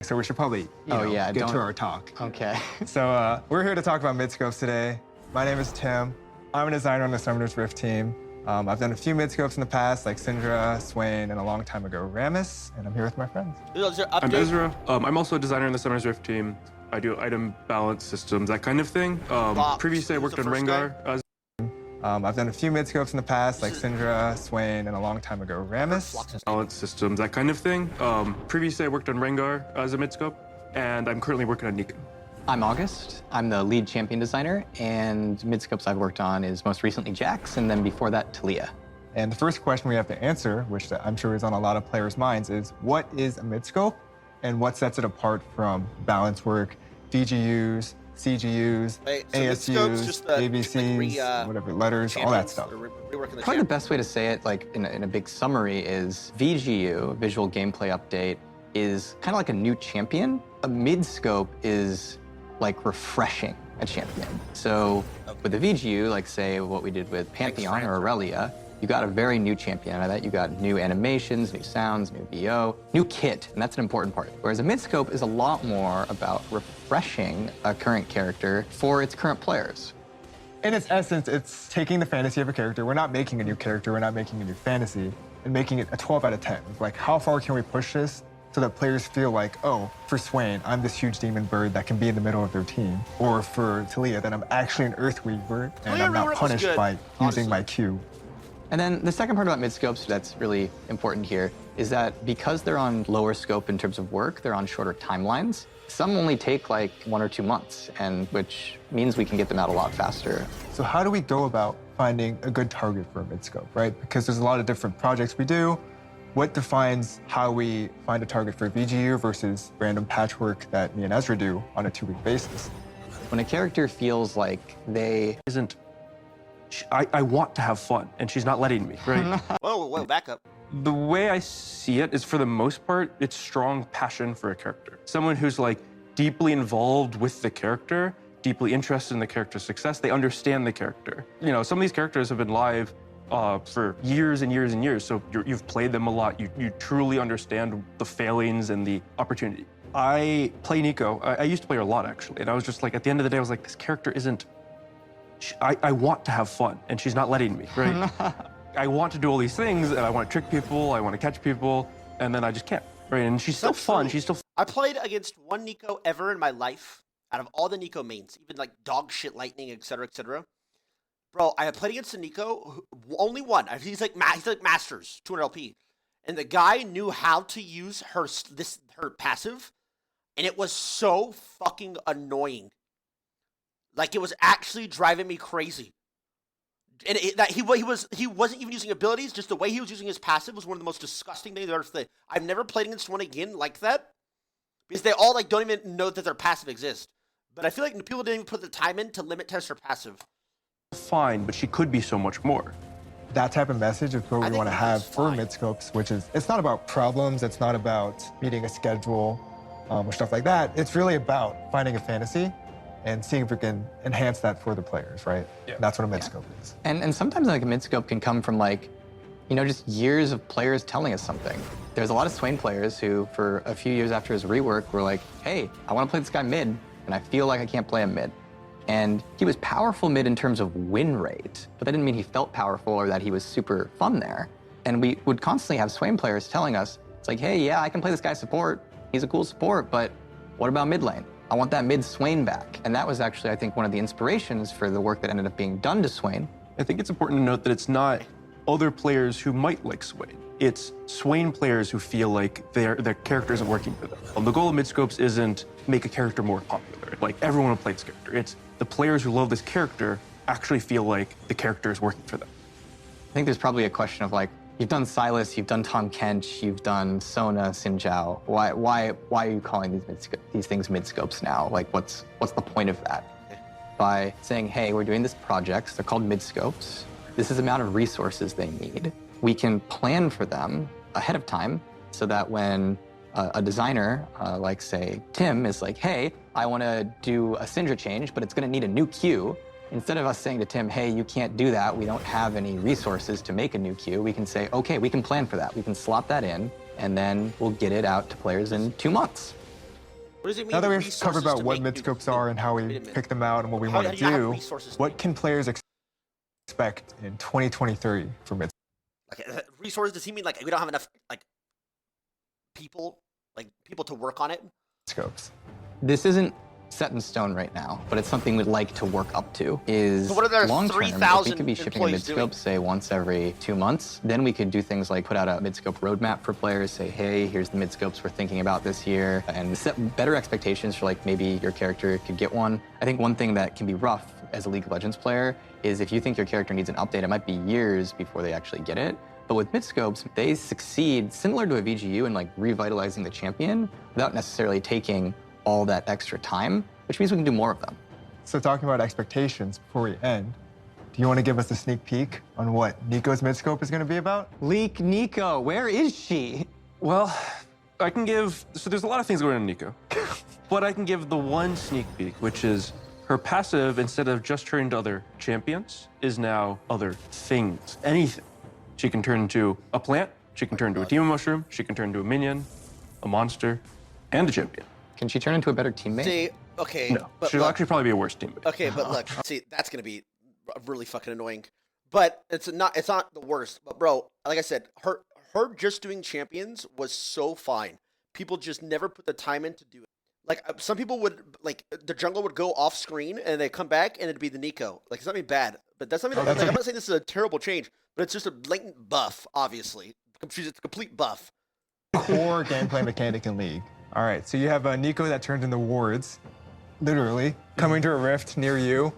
So we should probably, get don't- to our talk. Okay. So we're here to talk about midscopes today. My name is Tim. I'm a designer on the Summoners Rift team. I've done a few midscopes in the past, like Syndra, Swain, and a long time ago, Rammus, and I'm here with my friends. Is there I'm update? Ezra. I'm also a designer in the Summoners Rift team. I do item balance systems, that kind of thing. Box. Previously, I Who's worked the on first Rengar. I've done a few mid scopes in the past, like Syndra, Swain, and a long time ago, Rammus. Balance systems, that kind of thing. Previously, I worked on Rengar as a mid-scope, and I'm currently working on Nico. I'm August. I'm the lead champion designer, and mid-scopes I've worked on is most recently Jax, and then before that, Talia. And the first question we have to answer, which I'm sure is on a lot of players' minds, is what is a mid scope, and what sets it apart from balance work, VGUs, CGUs, Wait, so mid-scope's ASUs, just, ABCs, whatever, letters, all that stuff. Probably the best way to say it, like in a big summary, is VGU, Visual Gameplay Update, is kind of like a new champion. A mid-scope is like refreshing a champion. So with the VGU, like say what we did with Pantheon or Aurelia, you got a very new champion out of that. You got new animations, new sounds, new VO, new kit, and that's an important part. Whereas a mid-scope is a lot more about refreshing a current character for its current players. In its essence, it's taking the fantasy of a character. We're not making a new character, we're not making a new fantasy, and making it a 12 out of 10. Like, how far can we push this so that players feel like, oh, for Swain, I'm this huge demon bird that can be in the middle of their team. Or for Talia, that I'm actually an Earth Weaver, and I'm not punished by using my Q. And then the second part about mid-scopes that's really important here is that because they're on lower scope in terms of work, they're on shorter timelines. Some only take like 1 or 2 months, and which means we can get them out a lot faster. So how do we go about finding a good target for a mid-scope, right? Because there's a lot of different projects we do. What defines how we find a target for VGU versus random patchwork that me and Ezra do on a 2-week basis? When a character feels like they I want to have fun, and she's not letting me, right? Whoa, back up. The way I see it is, for the most part, it's strong passion for a character. Someone who's like deeply involved with the character, deeply interested in the character's success. They understand the character. You know, some of these characters have been live for years and years and years, so you've played them a lot. You truly understand the failings and the opportunity. I play Nico. I used to play her a lot, actually, and I was just like, at the end of the day, I was like, this character isn't... I want to have fun, and she's not letting me, right? I want to do all these things, and I want to trick people, I want to catch people, and then I just can't, right? And she's still fun, she's still... I played against one Nico ever in my life, out of all the Nico mains, even like dog shit lightning, etc., etc. Bro, I played against a Nico, only one. He's like Masters, 200 LP. And the guy knew how to use her passive, and it was so fucking annoying. Like, it was actually driving me crazy. And he wasn't even using abilities, just the way he was using his passive was one of the most disgusting things I've ever seen. I've never played against one again like that, because they all like don't even know that their passive exists. But I feel like people didn't even put the time in to limit test her passive. Fine, but she could be so much more. That type of message is what we want to have for mid-scopes, which is, it's not about problems, it's not about meeting a schedule or stuff like that. It's really about finding a fantasy and seeing if we can enhance that for the players, right? Yeah. That's what a mid-scope is. And sometimes like a mid-scope can come from like, you know, just years of players telling us something. There's a lot of Swain players who, for a few years after his rework, were like, hey, I want to play this guy mid, and I feel like I can't play him mid. And he was powerful mid in terms of win rate, but that didn't mean he felt powerful or that he was super fun there. And we would constantly have Swain players telling us, it's like, hey, yeah, I can play this guy support. He's a cool support, but what about mid lane? I want that mid Swain back. And that was actually, I think, one of the inspirations for the work that ended up being done to Swain. I think it's important to note that it's not other players who might like Swain. It's Swain players who feel like their character isn't working for them. The goal of mid-scopes isn't make a character more popular. Like, everyone will play this character. It's the players who love this character actually feel like the character is working for them. I think there's probably a question of like, you've done Silas, you've done Tahm Kench, you've done Sona, Xin Why are you calling these things mid-scopes now? Like, what's the point of that? By saying, hey, we're doing this project, they're called mid-scopes. This is the amount of resources they need. We can plan for them ahead of time so that when a designer, like say Tim, is like, hey, I want to do a Syndra change, but it's going to need a new queue. Instead of us saying to Tim, hey, you can't do that, we don't have any resources to make a new queue, we can say, okay, we can plan for that. We can slot that in, and then we'll get it out to players in 2 months. What does it mean? Now that we've covered about what mid-scopes are and how we pick them out and what we want to do, what can players expect in 2023 for mid? Like, resources? Does he mean like we don't have enough like people to work on it? Scopes. This isn't set in stone right now, but it's something we'd like to work up to. Is So what are their long term, if 3,000 we could be shipping a employees doing? midscope, say once every 2 months, then we could do things like put out a midscope roadmap for players, say, hey, here's the midscopes we're thinking about this year, and set better expectations for like maybe your character could get one. I think one thing that can be rough as a League of Legends player is if you think your character needs an update, it might be years before they actually get it. But with midscopes, they succeed similar to a VGU in like revitalizing the champion without necessarily taking all that extra time, which means we can do more of them. So talking about expectations before we end, do you want to give us a sneak peek on what Nico's midscope is going to be about? Leak Nico, where is she? Well, I can give, so there's a lot of things going on in Nico, but I can give the one sneak peek, which is her passive, instead of just turning to other champions, is now other things, anything. She can turn into a plant, she can turn into a demon mushroom, she can turn into a minion, a monster, and a champion. Can she turn into a better teammate? See, okay, No, but she'll look, actually probably be a worse teammate. okay, but look, see, that's gonna be really fucking annoying. But it's not the worst. But bro, like I said, her just doing champions was so fine. People just never put the time in to do it. Like some people would, like the jungle would go off screen and they come back and it'd be the Nico. Like it's not even bad, but that's not even. Like, I'm not saying this is a terrible change, but it's just a blatant buff. Obviously, she's a complete buff. Core gameplay mechanic in League. All right, so you have a Nico that turned into wards, literally, coming to a rift near you.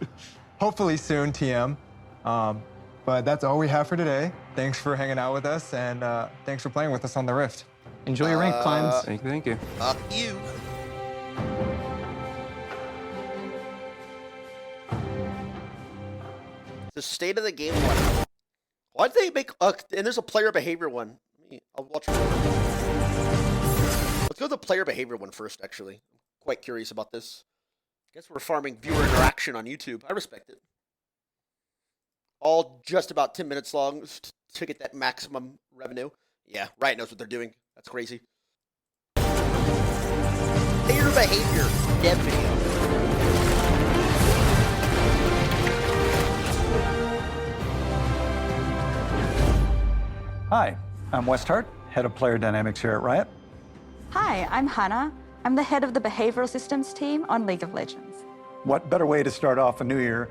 Hopefully soon, TM. But that's all we have for today. Thanks for hanging out with us, and thanks for playing with us on the rift. Enjoy your rank climbs. Thank you. Fuck you. The state of the game one. Why did they make? And there's a player behavior one. I'll watch. Let's go to the player behavior one first. Actually, I'm quite curious about this. Guess we're farming viewer interaction on YouTube. I respect it. All just about 10 minutes long to get that maximum revenue. Yeah, Riot knows what they're doing. That's crazy. Player behavior dev video. Hi, I'm West Hart, Head of Player Dynamics here at Riot. Hi, I'm Hannah. I'm the head of the Behavioral Systems team on League of Legends. What better way to start off a new year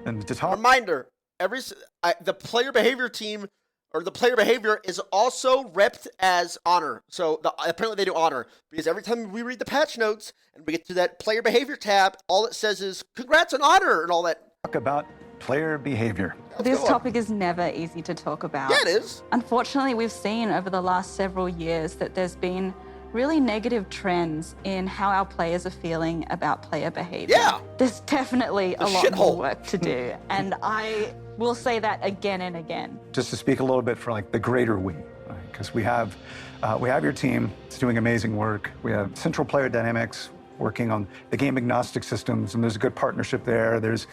than to talk? Reminder, the player behavior team, or the player behavior is also repped as honor. So apparently they do honor, because every time we read the patch notes and we get to that player behavior tab, all it says is congrats on honor and all that. Talk about player behavior. This topic is never easy to talk about. Yeah, it is. Unfortunately, we've seen over the last several years that there's been really negative trends in how our players are feeling about player behavior. Yeah. There's definitely a lot shithole. more work to do, and I will say that again and again. Just to speak a little bit for like the greater we, because we have your team. It's doing amazing work. We have Central Player Dynamics working on the game agnostic systems, and there's a good partnership there. There's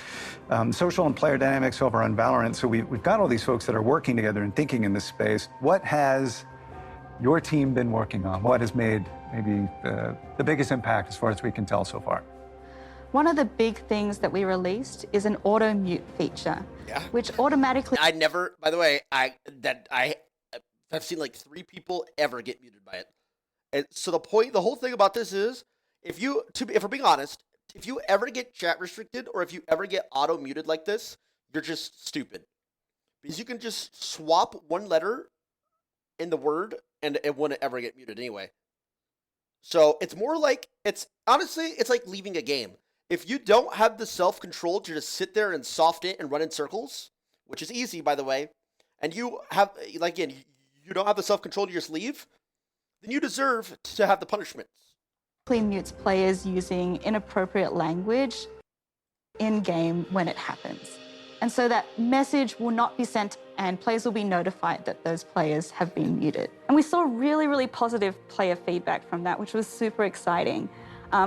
social and player dynamics over on Valorant. So we've got all these folks that are working together and thinking in this space. What has your team been working on? What has made maybe the biggest impact as far as we can tell so far? One of the big things that we released is an auto mute feature, which automatically. I never, by the way, I've seen like 3 people ever get muted by it. And so the whole thing about this is, if we're being honest, if you ever get chat restricted or if you ever get auto muted like this, you're just stupid. Because you can just swap one letter in the word and it wouldn't ever get muted anyway. So it's more like, it's like leaving a game. If you don't have the self-control to just sit there and soft it and run in circles, which is easy, by the way, and you have, like, again, you don't have the self-control to just leave, then you deserve to have the punishments. Mutes players using inappropriate language in-game when it happens. And so that message will not be sent and players will be notified that those players have been muted. And we saw really, really positive player feedback from that, which was super exciting.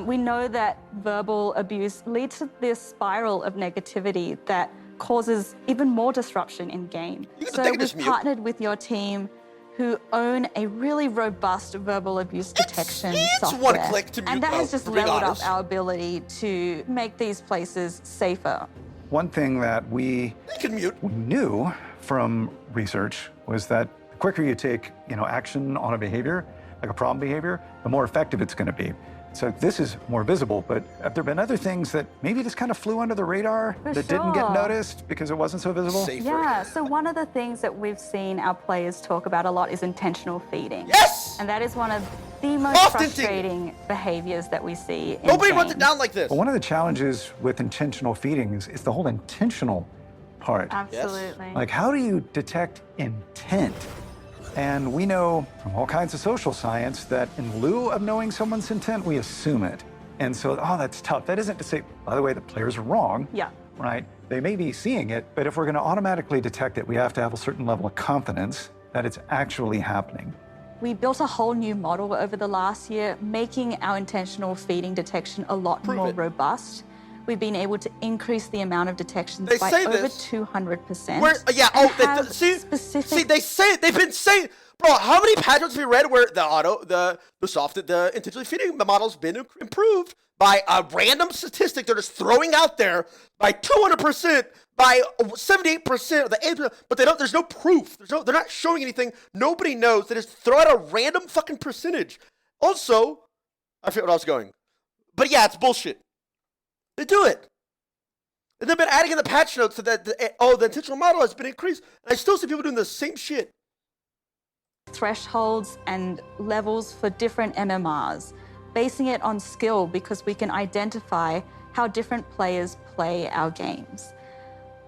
We know that verbal abuse leads to this spiral of negativity that causes even more disruption in game. So we've partnered with your team who own a really robust verbal abuse detection software. One click to mute, and that has just leveled up honest. our ability to make these places safer. One thing that we knew from research was that the quicker you take action on a behavior, like a problem behavior, the more effective it's going to be. So this is more visible, but have there been other things that maybe just kind of flew under the radar For that didn't get sure. noticed because it wasn't so visible? Safer. Yeah, so one of the things that we've seen our players talk about a lot is intentional feeding. Yes! And that is one of the most Often frustrating behaviors that we see in Nobody runs it games. down like this. But one of the challenges with intentional feeding is the whole intentional part. Absolutely. Like, how do you detect intent? And we know from all kinds of social science that in lieu of knowing someone's intent, we assume it. And so, oh, that's tough. That isn't to say, by the way, the players are wrong. Yeah. Right? They may be seeing it, but if we're going to automatically detect it, we have to have a certain level of confidence that it's actually happening. We built a whole new model over the last year, making our intentional feeding detection a lot Prove more it. robust. We've been able to increase the amount of detections They by say over this. 200%. Where, yeah, and oh, have see, specific they say it. They've been saying, bro, how many patterns have you read where the intentionally feeding model's been improved by a random statistic they're just throwing out there by 200%, by 78% of the 8%, but there's no proof. They're not showing anything. Nobody knows. They just throw out a random fucking percentage. Also, I forget what I was going. But yeah, it's bullshit. They do it. And they've been adding in the patch notes so that the intentional model has been increased. And I still see people doing the same shit. thresholds and levels for different MMRs, basing it on skill because we can identify how different players play our games.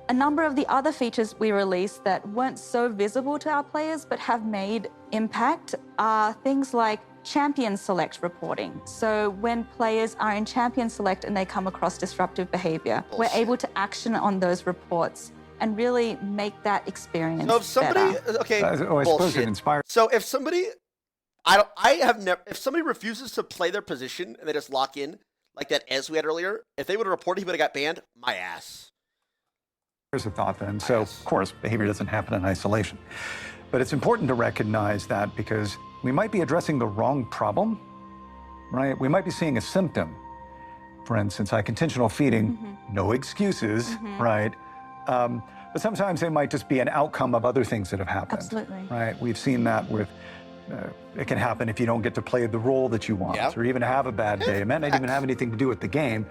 A number of the other features we released that weren't so visible to our players but have made impact are things like champion select reporting. So when players are in champion select and they come across disruptive behavior, we're able to action on those reports and really make that experience So if somebody, better. okay, I suppose bullshit. it inspires. So if somebody, if somebody refuses to play their position and they just lock in, like that as we had earlier, if they would have reported he would have got banned, my ass. Here's a thought then. So, of course, behavior doesn't happen in isolation. But it's important to recognize that because we might be addressing the wrong problem, right? We might be seeing a symptom. For instance, like intentional feeding, no excuses, right? But sometimes they might just be an outcome of other things that have happened. Absolutely. Right? We've seen that with, it can happen if you don't get to play the role that you want, Yep. or even have a bad day. It might not even have anything to do with the game.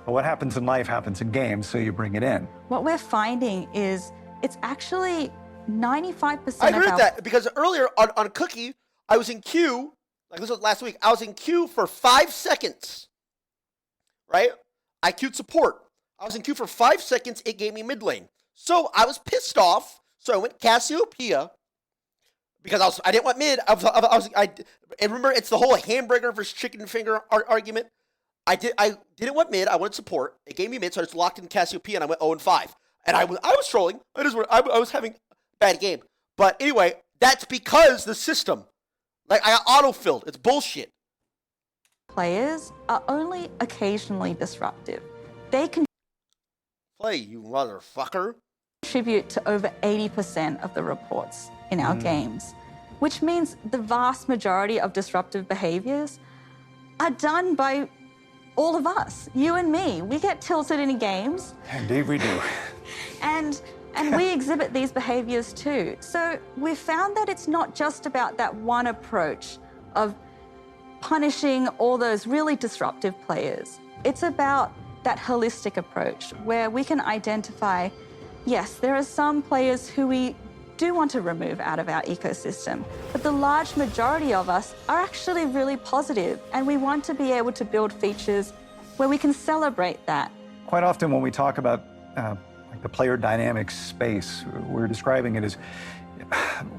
But what happens in life happens in games, so you bring it in. What we're finding is it's actually 95% I agree of with that because earlier on Cookie, I was in queue, like this was last week, I was in queue for 5 seconds, right? I queued support. I was in queue for 5 seconds, it gave me mid lane. So I was pissed off, so I went Cassiopeia because I didn't want mid. And remember, it's the whole hamburger versus chicken finger argument. I didn't want mid, I wanted support. It gave me mid, so I just locked in Cassiopeia and I went 0-5. And I was trolling. I was having a bad game. But anyway, that's because the system. Like, I got auto-filled. It's bullshit. players are only occasionally disruptive. They can Play, you motherfucker. contribute to over 80% of the reports in our games, which means the vast majority of disruptive behaviors are done by all of us, you and me. We get tilted in games, Indeed, we do. and we exhibit these behaviors too. So we've found that it's not just about that one approach of punishing all those really disruptive players. It's about that holistic approach where we can identify, yes, there are some players who we do want to remove out of our ecosystem, but the large majority of us are actually really positive, and we want to be able to build features where we can celebrate that. Quite often when we talk about like the player dynamics space, we're describing it as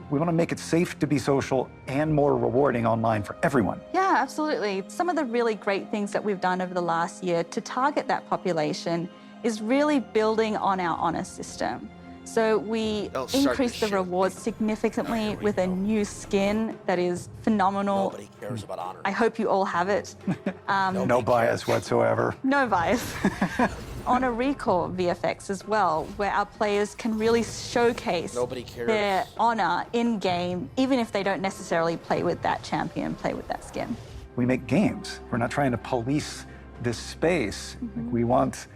we want to make it safe to be social and more rewarding online for everyone. Yeah, absolutely. Some of the really great things that we've done over the last year to target that population is really building on our honor system. So we Don't start increased this the shit. rewards significantly with a new skin that is phenomenal. Nobody cares about honor. I hope you all have it. No bias whatsoever. No bias. On a recall VFX as well, where our players can really showcase Nobody cares. their honor in game, even if they don't necessarily play with that champion, play with that skin. We make games. We're not trying to police this space. Like, we want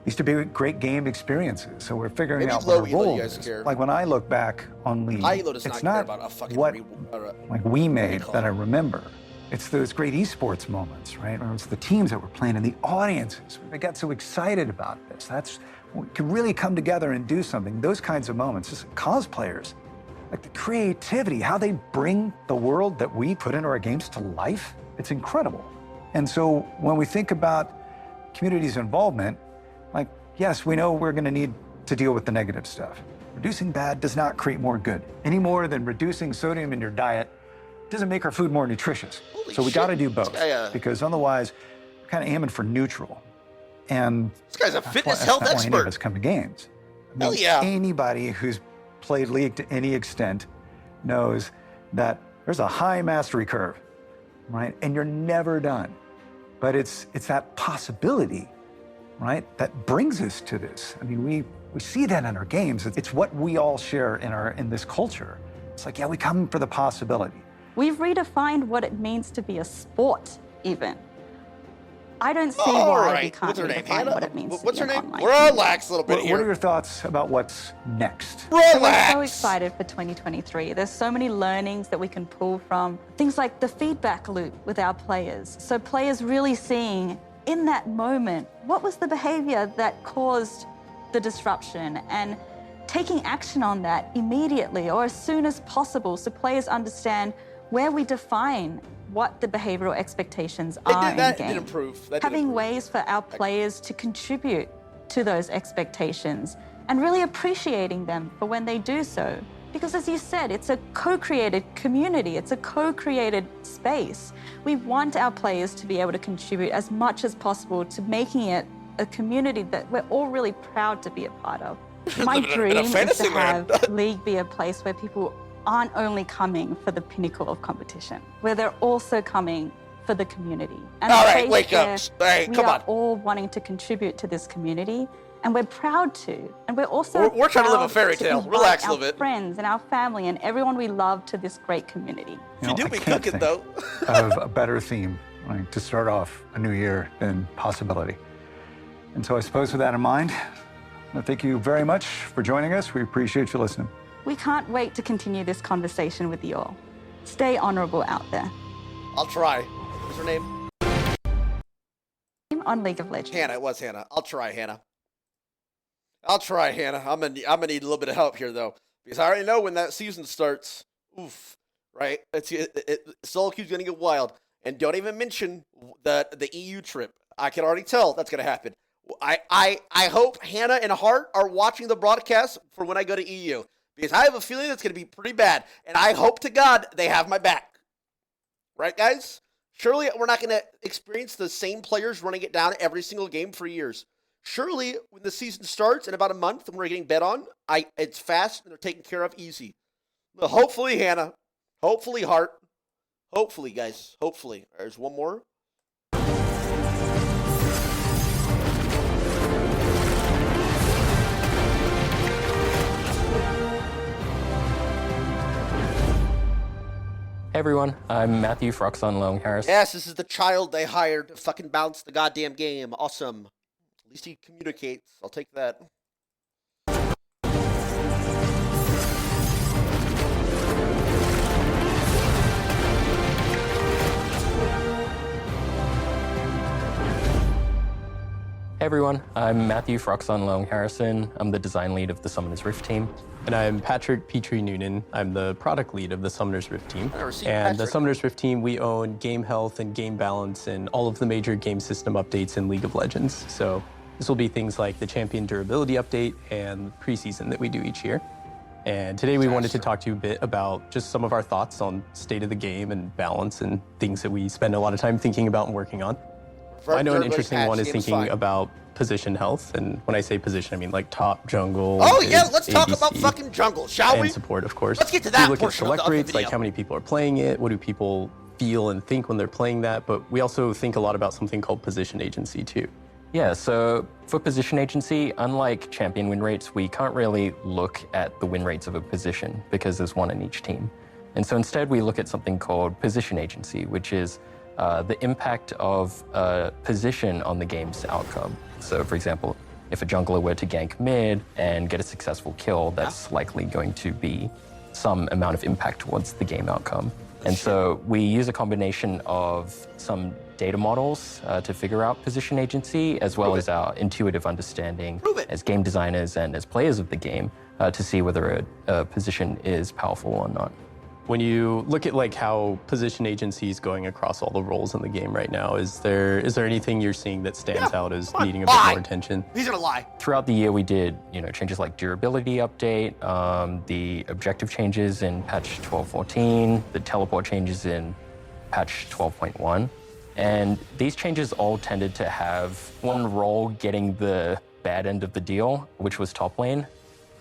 these to be great game experiences. So we're figuring Maybe out low what our elo you role guys is. care. Like when I look back on League, High elo does it's not care not about a fucking what or a like we made recall. that I remember. It's those great esports moments, right? Or it's the teams that we're playing and the audiences. They got so excited about this. That's we can really come together and do something. Those kinds of moments, just cosplayers, like the creativity, how they bring the world that we put into our games to life. It's incredible. And so when we think about community's involvement, like, yes, we know we're going to need to deal with the negative stuff. Reducing bad does not create more good, any more than reducing sodium in your diet doesn't make our food more nutritious. So we got to do both, because otherwise we're kind of aiming for neutral. And this guy's a fitness health that's expert. Why any of us come to games. I mean, Hell yeah. Anybody who's played League to any extent knows that there's a high mastery curve, right? And you're never done. But it's that possibility, right, that brings us to this. I mean, we see that in our games. It's what we all share in this culture. It's like, yeah, we come for the possibility. We've redefined what it means to be a sport, even. I don't see All why right. we can't What's her name? redefine Hannah? what it means What's to her be an name? online Relax a little bit What here. are your thoughts about what's next? So we're Relax. so excited for 2023. There's so many learnings that we can pull from. Things like the feedback loop with our players. So players really seeing in that moment, what was the behavior that caused the disruption, and taking action on that immediately or as soon as possible so players understand where we define what the behavioral expectations are in That game. did improve. That did Having improve. ways for our players to contribute to those expectations and really appreciating them for when they do so. Because as you said, it's a co-created community, it's a co-created space. We want our players to be able to contribute as much as possible to making it a community that we're all really proud to be a part of. My dream is fantasy to land. have League be a place where people aren't only coming for the pinnacle of competition, where they're also coming for the community. And All a right, space wake up. where Hey, we come are on. all wanting to contribute to this community, and we're proud to. And we're also We're trying to live a proud fairy tale. invite Relax a our little bit. friends and our family and everyone we love to this great community. You do I be can't cooking, think though. of a better theme, right, to start off a new year than possibility. And so I suppose with that in mind, thank you very much for joining us. We appreciate you listening. We can't wait to continue this conversation with you all. Stay honorable out there. I'll try. What's her name? On League of Legends. Hannah. It was Hannah. I'll try, Hannah. I'm gonna need a little bit of help here, though, because I already know when that season starts. Oof, right? Solo queue's gonna get wild, and don't even mention the EU trip. I can already tell that's gonna happen. I hope Hannah and Hart are watching the broadcast for when I go to EU, because I have a feeling it's gonna be pretty bad, and I hope to God they have my back. Right, guys? Surely we're not gonna experience the same players running it down every single game for years. Surely, when the season starts in about a month and we're getting bet on, it's fast and they're taken care of easy. But hopefully, Hannah. Hopefully, Hart. Hopefully, guys. Hopefully. There's one more. Hey everyone, I'm Matthew Froxon Long Harris. Yes, this is the child they hired to fucking balance the goddamn game. Awesome. At least he communicates. I'll take that. Hey everyone, I'm Matthew Froxon Long Harrison. I'm the design lead of the Summoner's Rift team. And I'm Patrick Petrie Noonan. I'm the product lead of the Summoner's Rift team. I never seen And the Patrick. Summoner's Rift team, we own game health and game balance and all of the major game system updates in League of Legends. So this will be things like the champion durability update and preseason that we do each year. And today we wanted to talk to you a bit about just some of our thoughts on state of the game and balance and things that we spend a lot of time thinking about and working on. I know an interesting one is thinking about position health, and when I say position, I mean like top jungle. Oh yeah, let's talk ADC, about fucking jungle, shall we? and support, of course. Let's get to that We look at portion of the select rates, video. like how many people are playing it, what do people feel and think when they're playing that, but we also think a lot about something called position agency too. Yeah, so for position agency, unlike champion win rates, we can't really look at the win rates of a position because there's one in each team. And so instead we look at something called position agency, which is the impact of a position on the game's outcome. So for example, if a jungler were to gank mid and get a successful kill, that's likely going to be some amount of impact towards the game outcome. And so we use a combination of some data models to figure out position agency, as well as our intuitive understanding as game designers and as players of the game to see whether a position is powerful or not. When you look at like how position agency is going across all the roles in the game right now, is there anything you're seeing that stands out as needing a bit more attention? He's gonna lie. Throughout the year, we did changes like durability update, the objective changes in patch 12.14, the teleport changes in patch 12.1, and these changes all tended to have one role getting the bad end of the deal, which was top lane.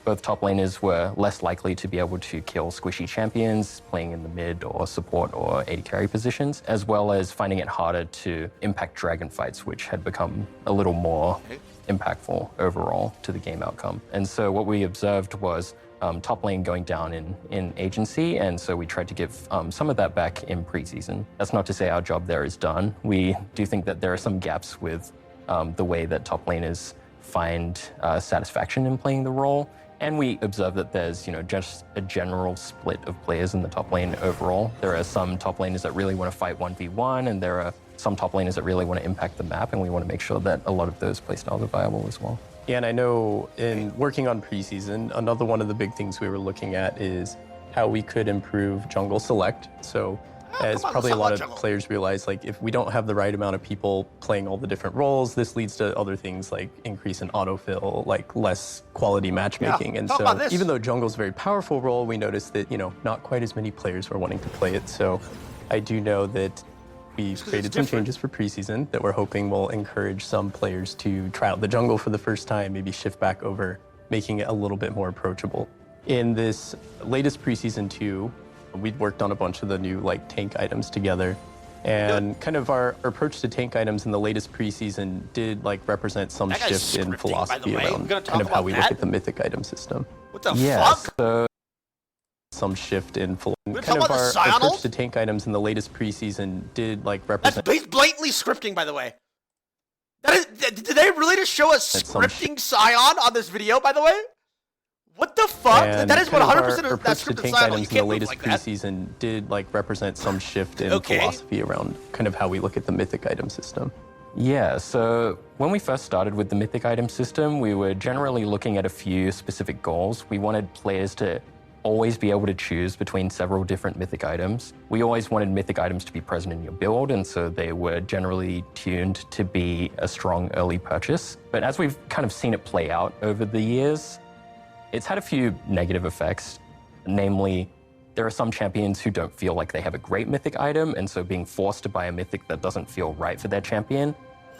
Both top laners were less likely to be able to kill squishy champions playing in the mid or support or AD carry positions, as well as finding it harder to impact dragon fights, which had become a little more impactful overall to the game outcome. And so what we observed was top lane going down in agency, and so we tried to give some of that back in preseason. That's not to say our job there is done. We do think that there are some gaps with the way that top laners find satisfaction in playing the role. And we observe that there's, just a general split of players in the top lane overall. There are some top laners that really want to fight 1v1, and there are some top laners that really want to impact the map, and we want to make sure that a lot of those playstyles are viable as well. Yeah, and I know in working on preseason, another one of the big things we were looking at is how we could improve jungle select. So as probably a lot of players realize, like if we don't have the right amount of people playing all the different roles, this leads to other things like increase in autofill, like less quality matchmaking. And so even though jungle's a very powerful role, we noticed that, not quite as many players were wanting to play it. So I do know that we've created some changes for preseason that we're hoping will encourage some players to try out the jungle for the first time, maybe shift back over, making it a little bit more approachable. In this latest preseason 2, we'd worked on a bunch of the new tank items together, and kind of our approach to tank items in the latest preseason did represent some shift in philosophy around kind of how we look at the mythic item system. What the fuck? So some shift in kind of our approach to tank items in the latest preseason did represent. He's blatantly scripting, by the way. Did they really just show us scripting Scion on this video, by the way? What the fuck? And that is 100% of that scripted tank items in the latest preseason did represent some shift in philosophy around kind of how we look at the mythic item system. Yeah, so when we first started with the mythic item system, we were generally looking at a few specific goals. We wanted players to always be able to choose between several different mythic items. We always wanted mythic items to be present in your build, and so they were generally tuned to be a strong early purchase. But as we've kind of seen it play out over the years, it's had a few negative effects. Namely, there are some champions who don't feel like they have a great mythic item, and so being forced to buy a mythic that doesn't feel right for their champion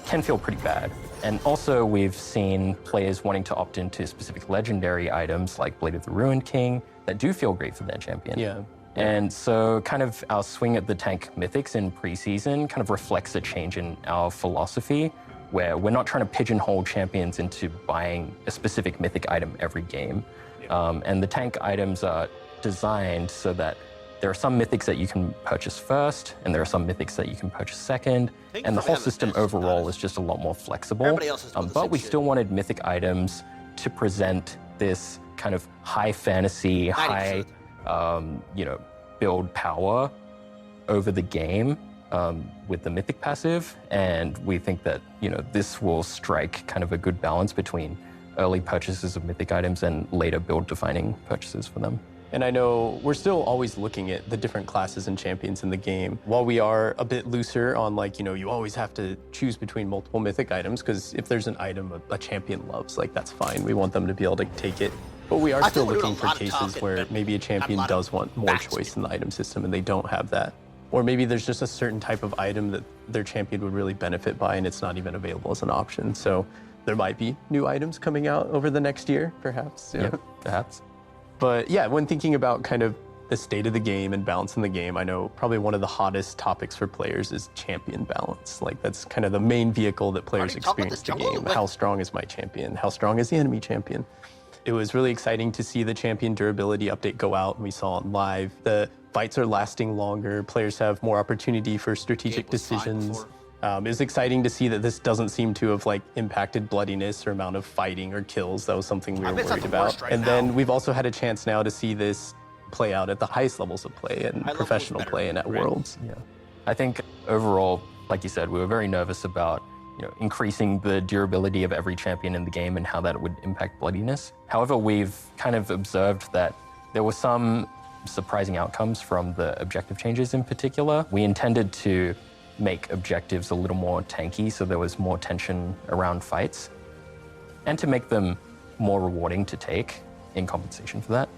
can feel pretty bad. And also, we've seen players wanting to opt into specific legendary items like Blade of the Ruined King that do feel great for their champion. Yeah. And so kind of our swing at the tank mythics in preseason kind of reflects a change in our philosophy, where we're not trying to pigeonhole champions into buying a specific mythic item every game. And the tank items are designed so that there are some mythics that you can purchase first, and there are some mythics that you can purchase second, and the whole system overall is just a lot more flexible. But we still wanted mythic items to present this kind of high fantasy, high, build power over the game with the mythic passive, and we think that this will strike kind of a good balance between early purchases of mythic items and later build defining purchases for them. And I know we're still always looking at the different classes and champions in the game. While we are a bit looser on you always have to choose between multiple mythic items, because if there's an item a champion loves, that's fine. We want them to be able to take it. But we are still looking for cases where maybe a champion does want more choice in the item system and they don't have that. Or maybe there's just a certain type of item that their champion would really benefit by and it's not even available as an option. So there might be new items coming out over the next year, perhaps. Yeah, perhaps. But yeah, when thinking about kind of the state of the game and balance in the game, I know probably one of the hottest topics for players is champion balance. That's kind of the main vehicle that players experience the game. How strong is my champion? How strong is the enemy champion? It was really exciting to see the champion durability update go out, and we saw it live. The fights are lasting longer. Players have more opportunity for strategic decisions. It was exciting to see that this doesn't seem to have impacted bloodiness or amount of fighting or kills. That was something we were worried about. And then we've also had a chance now to see this play out at the highest levels of play and level professional was better, play and at right? Worlds. Yeah. I think overall, like you said, we were very nervous about increasing the durability of every champion in the game and how that would impact bloodiness. However, we've kind of observed that there were some surprising outcomes from the objective changes in particular. We intended to make objectives a little more tanky so there was more tension around fights, and to make them more rewarding to take in compensation for that.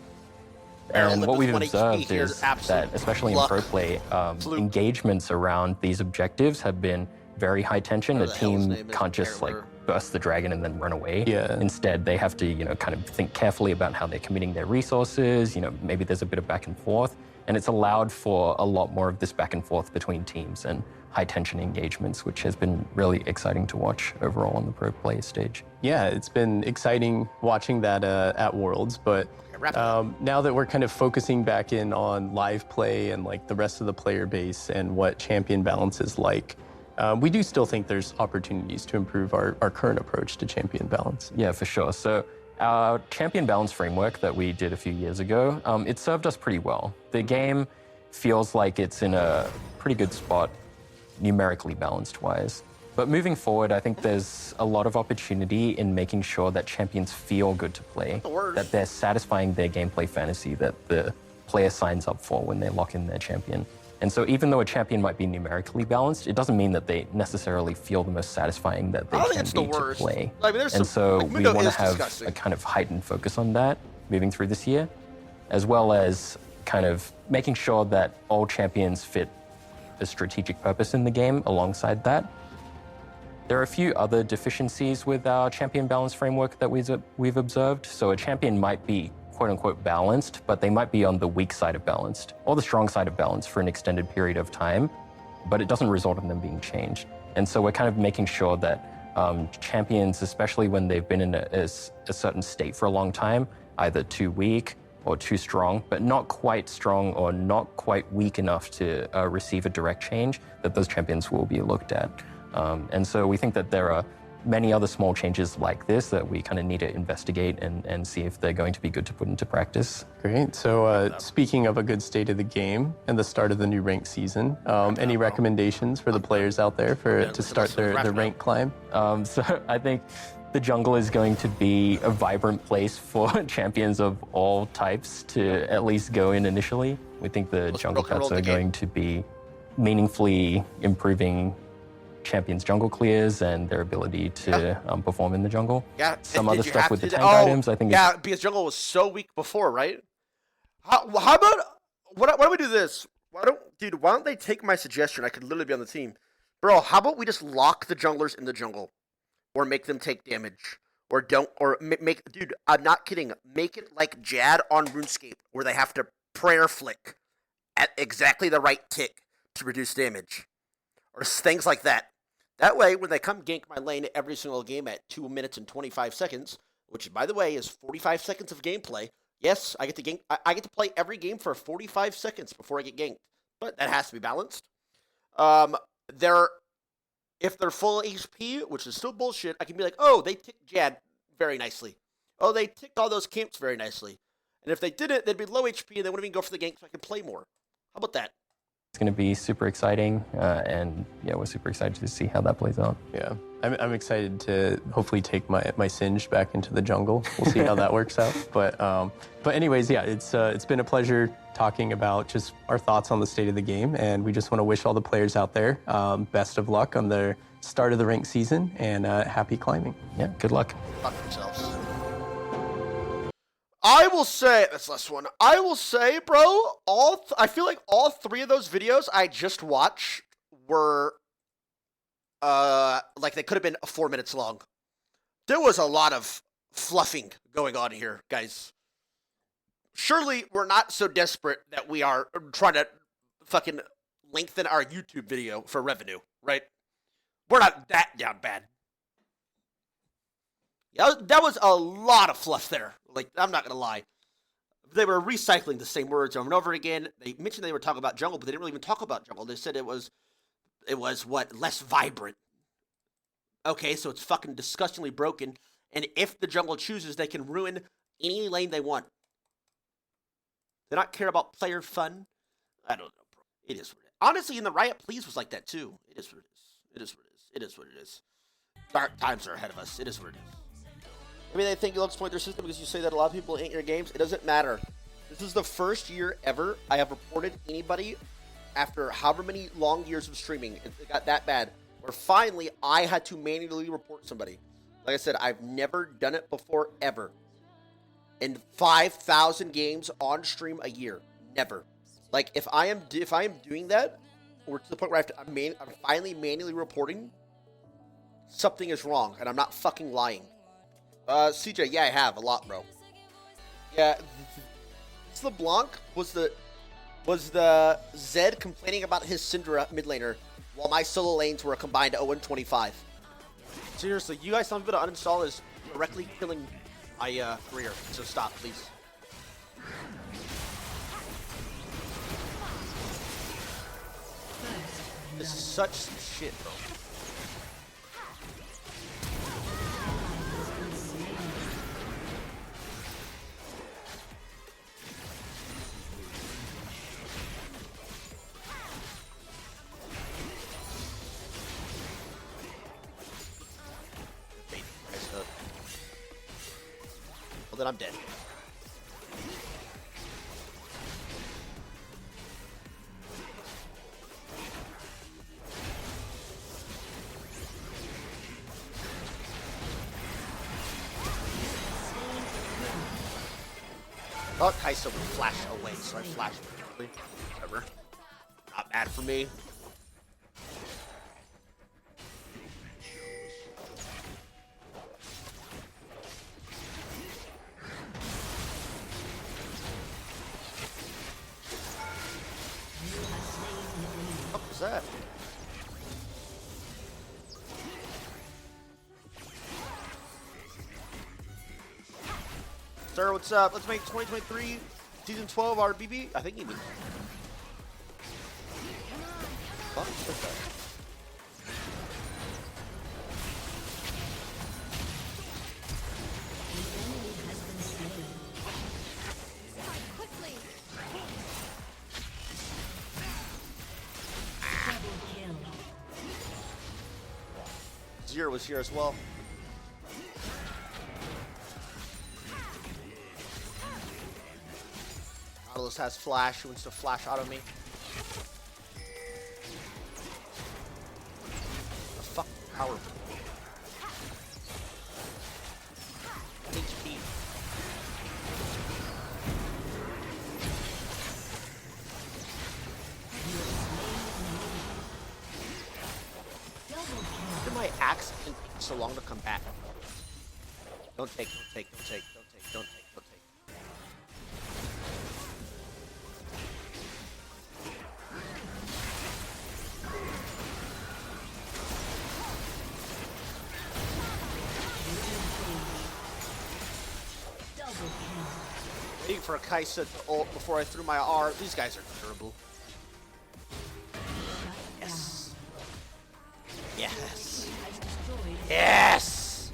And what we've observed is that, especially in pro play, engagements around these objectives have been very high tension. A team can't just like burst the dragon and then run away. Yeah. Instead, they have to, kind of think carefully about how they're committing their resources. Maybe there's a bit of back and forth, and it's allowed for a lot more of this back and forth between teams and high tension engagements, which has been really exciting to watch overall on the pro play stage. Yeah, it's been exciting watching that at Worlds, but now that we're kind of focusing back in on live play and like the rest of the player base and what champion balance is like, we do still think there's opportunities to improve our current approach to champion balance. Yeah, for sure. So our champion balance framework that we did a few years ago, it served us pretty well. The game feels like it's in a pretty good spot numerically balanced-wise. But moving forward, I think there's a lot of opportunity in making sure that champions feel good to play, that they're satisfying their gameplay fantasy that the player signs up for when they lock in their champion. And so even though a champion might be numerically balanced, it doesn't mean that they necessarily feel the most satisfying that they can be to play. And so we want to have a kind of heightened focus on that moving through this year, as well as kind of making sure that all champions fit a strategic purpose in the game alongside that. There are a few other deficiencies with our champion balance framework that we've observed. So a champion might be quote-unquote balanced, but they might be on the weak side of balanced or the strong side of balance for an extended period of time, but it doesn't result in them being changed. And so we're kind of making sure that champions, especially when they've been in a certain state for a long time, either too weak or too strong, but not quite strong or not quite weak enough to receive a direct change, that those champions will be looked at. And so we think that there are many other small changes like this that we kind of need to investigate and see if they're going to be good to put into practice. Great. So speaking of a good state of the game and the start of the new rank season, any recommendations for the players out there to start their rank climb? So I think the jungle is going to be a vibrant place for champions of all types to at least go in initially. We think the jungle pets are going to be meaningfully improving champions' jungle clears and their ability to perform in the jungle. Yeah. Some other stuff with the tank items, I think. Yeah, because jungle was so weak before, right? How about why don't we do this? Why don't they take my suggestion? I could literally be on the team, bro. How about we just lock the junglers in the jungle, or make them take damage, or make. Dude, I'm not kidding. Make it like Jad on RuneScape, where they have to prayer flick at exactly the right tick to reduce damage, or things like that. That way, when they come gank my lane every single game at 2 minutes and 25 seconds, which, by the way, is 45 seconds of gameplay, yes, I get to gank. I get to play every game for 45 seconds before I get ganked, but that has to be balanced. If they're full HP, which is still bullshit, I can be like, oh, they ticked Jad very nicely. Oh, they ticked all those camps very nicely. And if they didn't, they'd be low HP and they wouldn't even go for the gank, so I can play more. How about that? It's going to be super exciting, and yeah, we're super excited to see how that plays out. Yeah, I'm excited to hopefully take my Singed back into the jungle. We'll see how that works out. But anyways, yeah, it's been a pleasure talking about just our thoughts on the state of the game, and we just want to wish all the players out there best of luck on their start of the ranked season, and happy climbing. Yeah, good luck. Fuck themselves. I will say, that's the last one. I will say, bro, I feel like all three of those videos I just watched were, like they could have been 4 minutes long. There was a lot of fluffing going on here, guys. Surely we're not so desperate that we are trying to fucking lengthen our YouTube video for revenue, right? We're not that down bad. Yeah, that was a lot of fluff there. Like, I'm not going to lie. They were recycling the same words over and over again. They mentioned they were talking about jungle, but they didn't really even talk about jungle. They said it was what, less vibrant. Okay, so it's fucking disgustingly broken. And if the jungle chooses, they can ruin any lane they want. They not care about player fun. I don't know, bro. It is what it is. Honestly, in the Riot Please was like that too. It is what it is. It is what it is. It is what it is. Dark times are ahead of us. It is what it is. Maybe they think you'll exploit their system because you say that a lot of people ain't your games. It doesn't matter. This is the first year ever I have reported anybody after however many long years of streaming. It got that bad. Where finally I had to manually report somebody. Like I said, I've never done it before ever. In 5,000 games on stream a year. Never. Like if I am doing that, or to the point where I'm finally manually reporting, something is wrong, and I'm not fucking lying. CJ, yeah, I have a lot, bro. Yeah, LeBlanc was the Zed complaining about his Syndra mid laner, while my solo lanes were a combined 0-25. Seriously, you guys tell me to uninstall is directly killing my career. So stop, please. This is such shit, bro. Well, then I'm dead. I thought Kai'Sa would flash away, so I flashed quickly. Whatever. Not bad for me. What was that? Sir, what's up? Let's make 2023 Season 12 our BB. I think he means. What? What's that? Zero was here as well. Nautilus has flash. He wants to flash out of me. The fuck power. HP. Why did my axe take so long to come back? Don't take. Waiting for a Kai'Sa to ult before I threw my R. These guys are durable. Yes. Yes. Yes.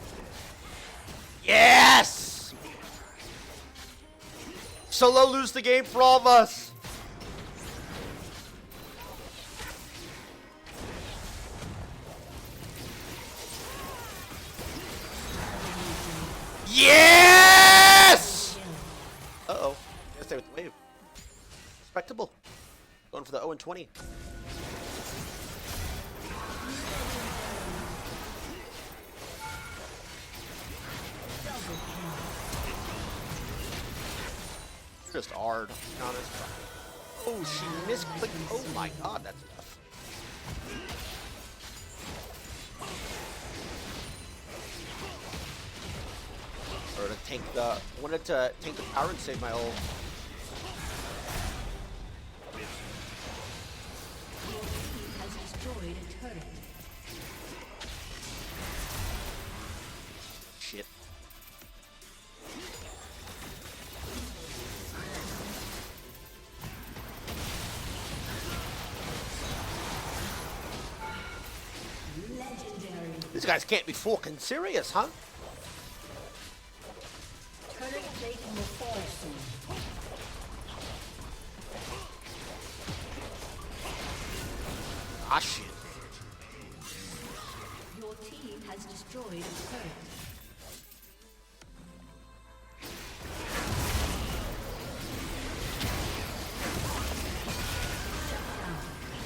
Yes. Solo lose the game for all of us. Yes! Uh-oh. Gotta stay with the wave. Respectable. Going for the 0-20. Just hard, to be honest. Oh, she misclicked. Oh my god, that's enough. Or to tank the. I wanted to tank the power and save my ult. Has destroyed a turret. Shit. Legendary. These guys can't be fucking serious, huh? Turret plating will fall soon.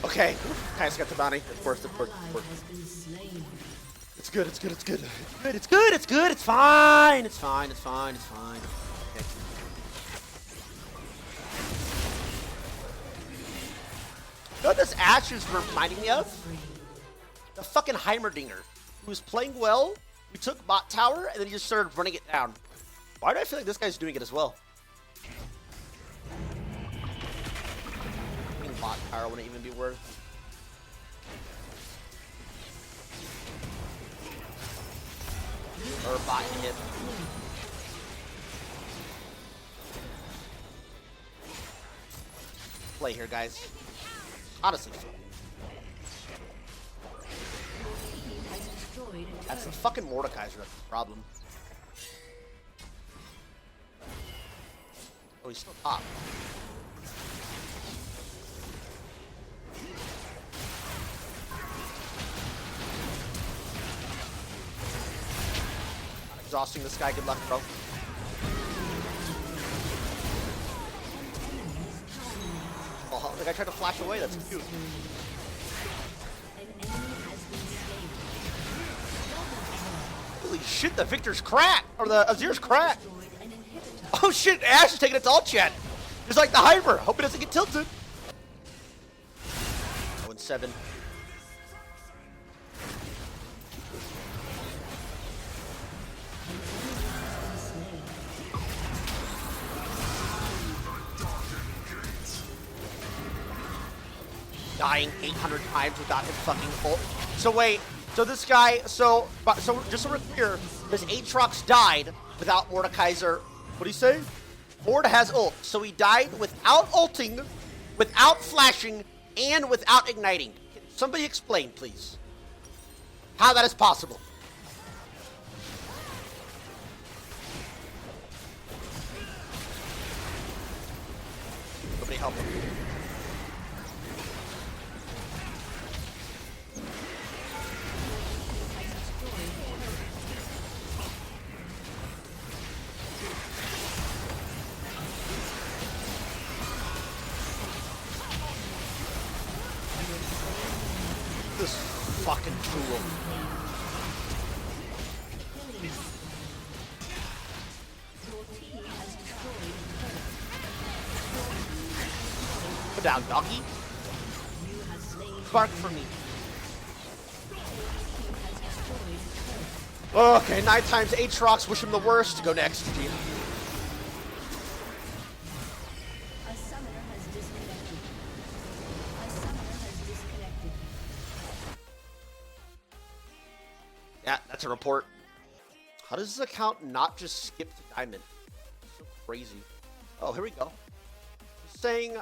Okay, Kai's got the bounty. It's worth it. Ally has been slain. It's good. It's good. It's good. It's good. It's good. It's good. It's fine. It's fine. It's fine. It's fine. Okay. You know what this Ashe is reminding me of? The fucking Heimerdinger, who was playing well. We took bot tower and then he just started running it down. Why do I feel like this guy's doing it as well? I mean, bot tower wouldn't even be worth. Or bot hit. Play here, guys. Honestly. That's the fucking Mordekaiser, that's the problem. Oh, he's still top. Exhausting this guy, good luck, bro. Oh, the guy tried to flash away, that's cute. Holy shit, the Victor's cracked! Or the Azir's cracked! Oh shit, Ashe is taking its all chat! Just like the Hyper! Hope it doesn't get tilted! 0-7. Dying 800 times without his fucking ult. So wait, so this guy, so just so we're clear, this Aatrox died without Mordekaiser. What do you say? Mord has ult, so he died without ulting, without flashing, and without igniting. Can somebody explain, please, how that is possible? Nobody help him. This fucking fool. Put down, doggy. Bark for me. Okay, 9 times Aatrox. Wish him the worst. Go next, team. Yeah, that's a report. How does this account not just skip to diamond? So crazy. Oh, here we go. Saying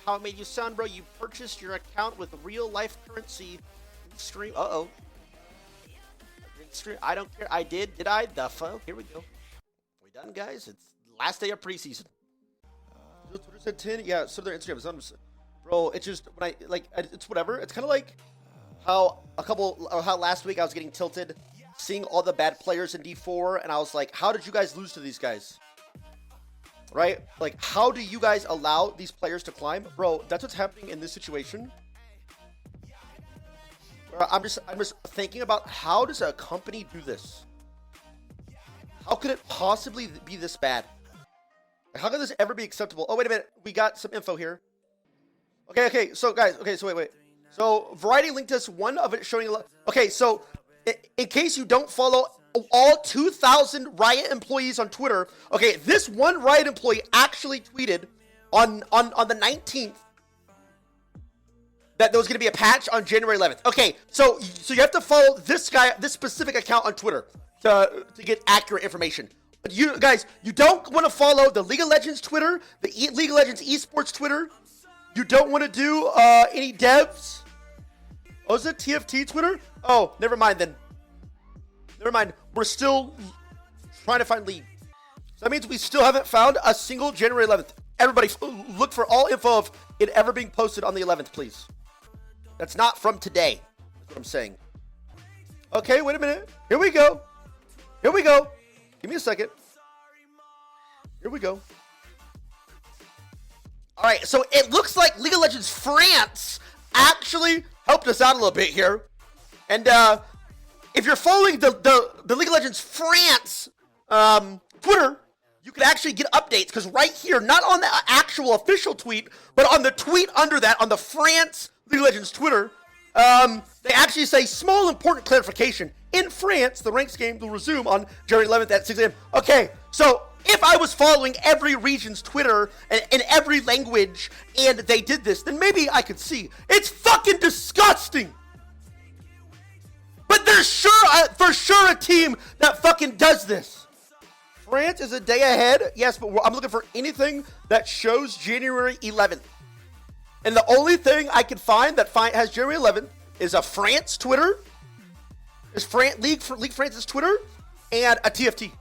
how it made you sound, bro. You purchased your account with real life currency. Stream. Uh-oh. I don't care. I did. Did I? The fuck? Here we go. We done, guys? It's last day of preseason. Twitter said 10. Yeah, so their Instagram is bro, it's just when I like it's whatever. It's kind of like how how last week I was getting tilted seeing all the bad players in D4 and I was like, how did you guys lose to these guys? Right? Like, how do you guys allow these players to climb? Bro, that's what's happening in this situation. I'm just thinking about how does a company do this? How could it possibly be this bad? How could this ever be acceptable? Oh, wait a minute. We got some info here. Okay, so guys, wait. So Variety linked us one of it showing. Okay, so in case you don't follow all 2,000 Riot employees on Twitter, okay, this one Riot employee actually tweeted on the 19th that there was going to be a patch on January 11th. Okay, so you have to follow this guy, this specific account on Twitter to get accurate information. But you guys, you don't want to follow the League of Legends Twitter, the League of Legends Esports Twitter. You don't want to do any devs. Oh, is it TFT Twitter? Oh, never mind then. Never mind. We're still trying to find League. So that means we still haven't found a single January 11th. Everybody, look for all info of it ever being posted on the 11th, please. That's not from today. That's what I'm saying. Okay, wait a minute. Here we go. Give me a second. Here we go. All right, so it looks like League of Legends France actually helped us out a little bit here. And if you're following the League of Legends France Twitter, you can actually get updates, because right here, not on the actual official tweet, but on the tweet under that, on the France League of Legends Twitter, they actually say, small important clarification. In France, the ranks game will resume on January 11th at 6 a.m. Okay, so if I was following every region's Twitter and in every language and they did this, then maybe I could see. It's fucking disgusting. But there's for sure a team that fucking does this. France is a day ahead. Yes, but I'm looking for anything that shows January 11th. And the only thing I can find that has January 11th is a France Twitter, is League France's Twitter, and a TFT.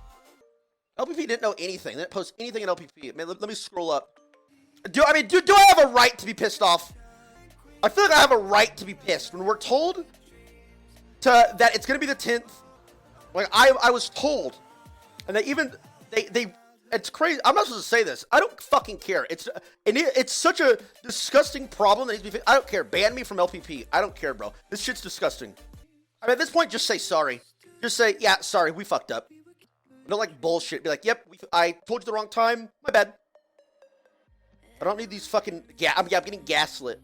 LPP didn't know anything. They didn't post anything in LPP. Man, let me scroll up. Do I have a right to be pissed off? I feel like I have a right to be pissed when we're told that it's gonna be the 10th. Like I was told, and they it's crazy. I'm not supposed to say this. I don't fucking care. It's such a disgusting problem that needs to be fixed. I don't care. Ban me from LPP. I don't care, bro. This shit's disgusting. I mean, at this point, just say sorry. Just say, yeah, sorry, we fucked up. Don't like bullshit. Be like, yep, I told you the wrong time. My bad. I don't need these fucking... I'm getting gaslit.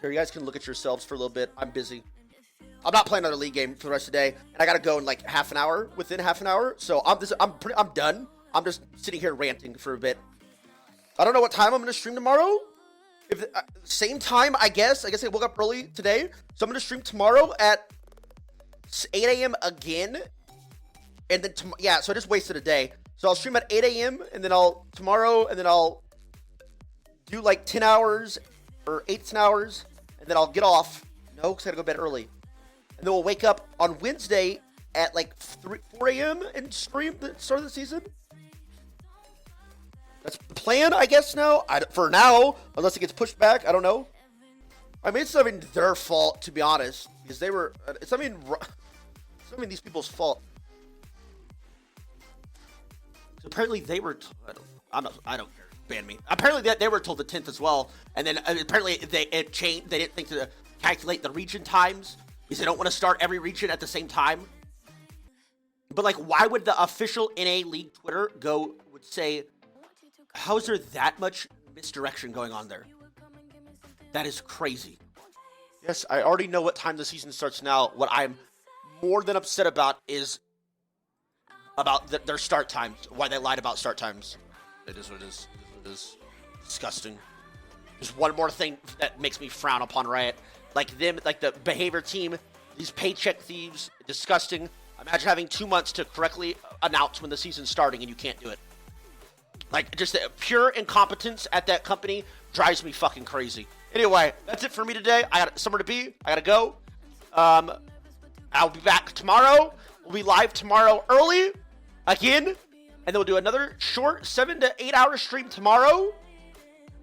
Here, you guys can look at yourselves for a little bit. I'm busy. I'm not playing another league game for the rest of the day. And I gotta go in like half an hour. Within half an hour. So I'm done. I'm just sitting here ranting for a bit. I don't know what time I'm gonna stream tomorrow. Same time, I guess. I guess I woke up early today. So I'm gonna stream tomorrow at 8 a.m. again. And then, so I just wasted a day. So I'll stream at 8 a.m. and then I'll do like 10 hours or 8 to 10 hours. And then I'll get off. No, because I gotta go to bed early. And then we'll wake up on Wednesday at like 4 a.m. and stream the start of the season. That's the plan, I guess, now. For now, unless it gets pushed back, I don't know. I mean, it's not even their fault, to be honest. Because they were... It's not even these people's fault. So apparently they were... I don't care. Ban me. Apparently they were told the 10th as well. And then apparently it changed. They didn't think to calculate the region times. Because they don't want to start every region at the same time. But, like, why would the official NA League Twitter would say... How is there that much misdirection going on there? That is crazy. Yes, I already know what time the season starts now. What I'm more than upset about is about their start times. Why they lied about start times. It is what it is. It is disgusting. There's one more thing that makes me frown upon Riot. Like the behavior team, these paycheck thieves, disgusting. Imagine having 2 months to correctly announce when the season's starting and you can't do it. Like, just the pure incompetence at that company drives me fucking crazy. Anyway, that's it for me today. I got somewhere to be. I gotta go. I'll be back tomorrow. We'll be live tomorrow early again. And then we'll do another short 7 to 8 hour stream tomorrow.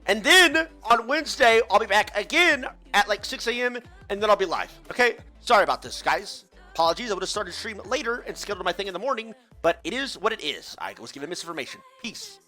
And then on Wednesday, I'll be back again at like 6 a.m. and then I'll be live. Okay? Sorry about this, guys. Apologies. I would have started stream later and scheduled my thing in the morning. But it is what it is. I was given misinformation. Peace.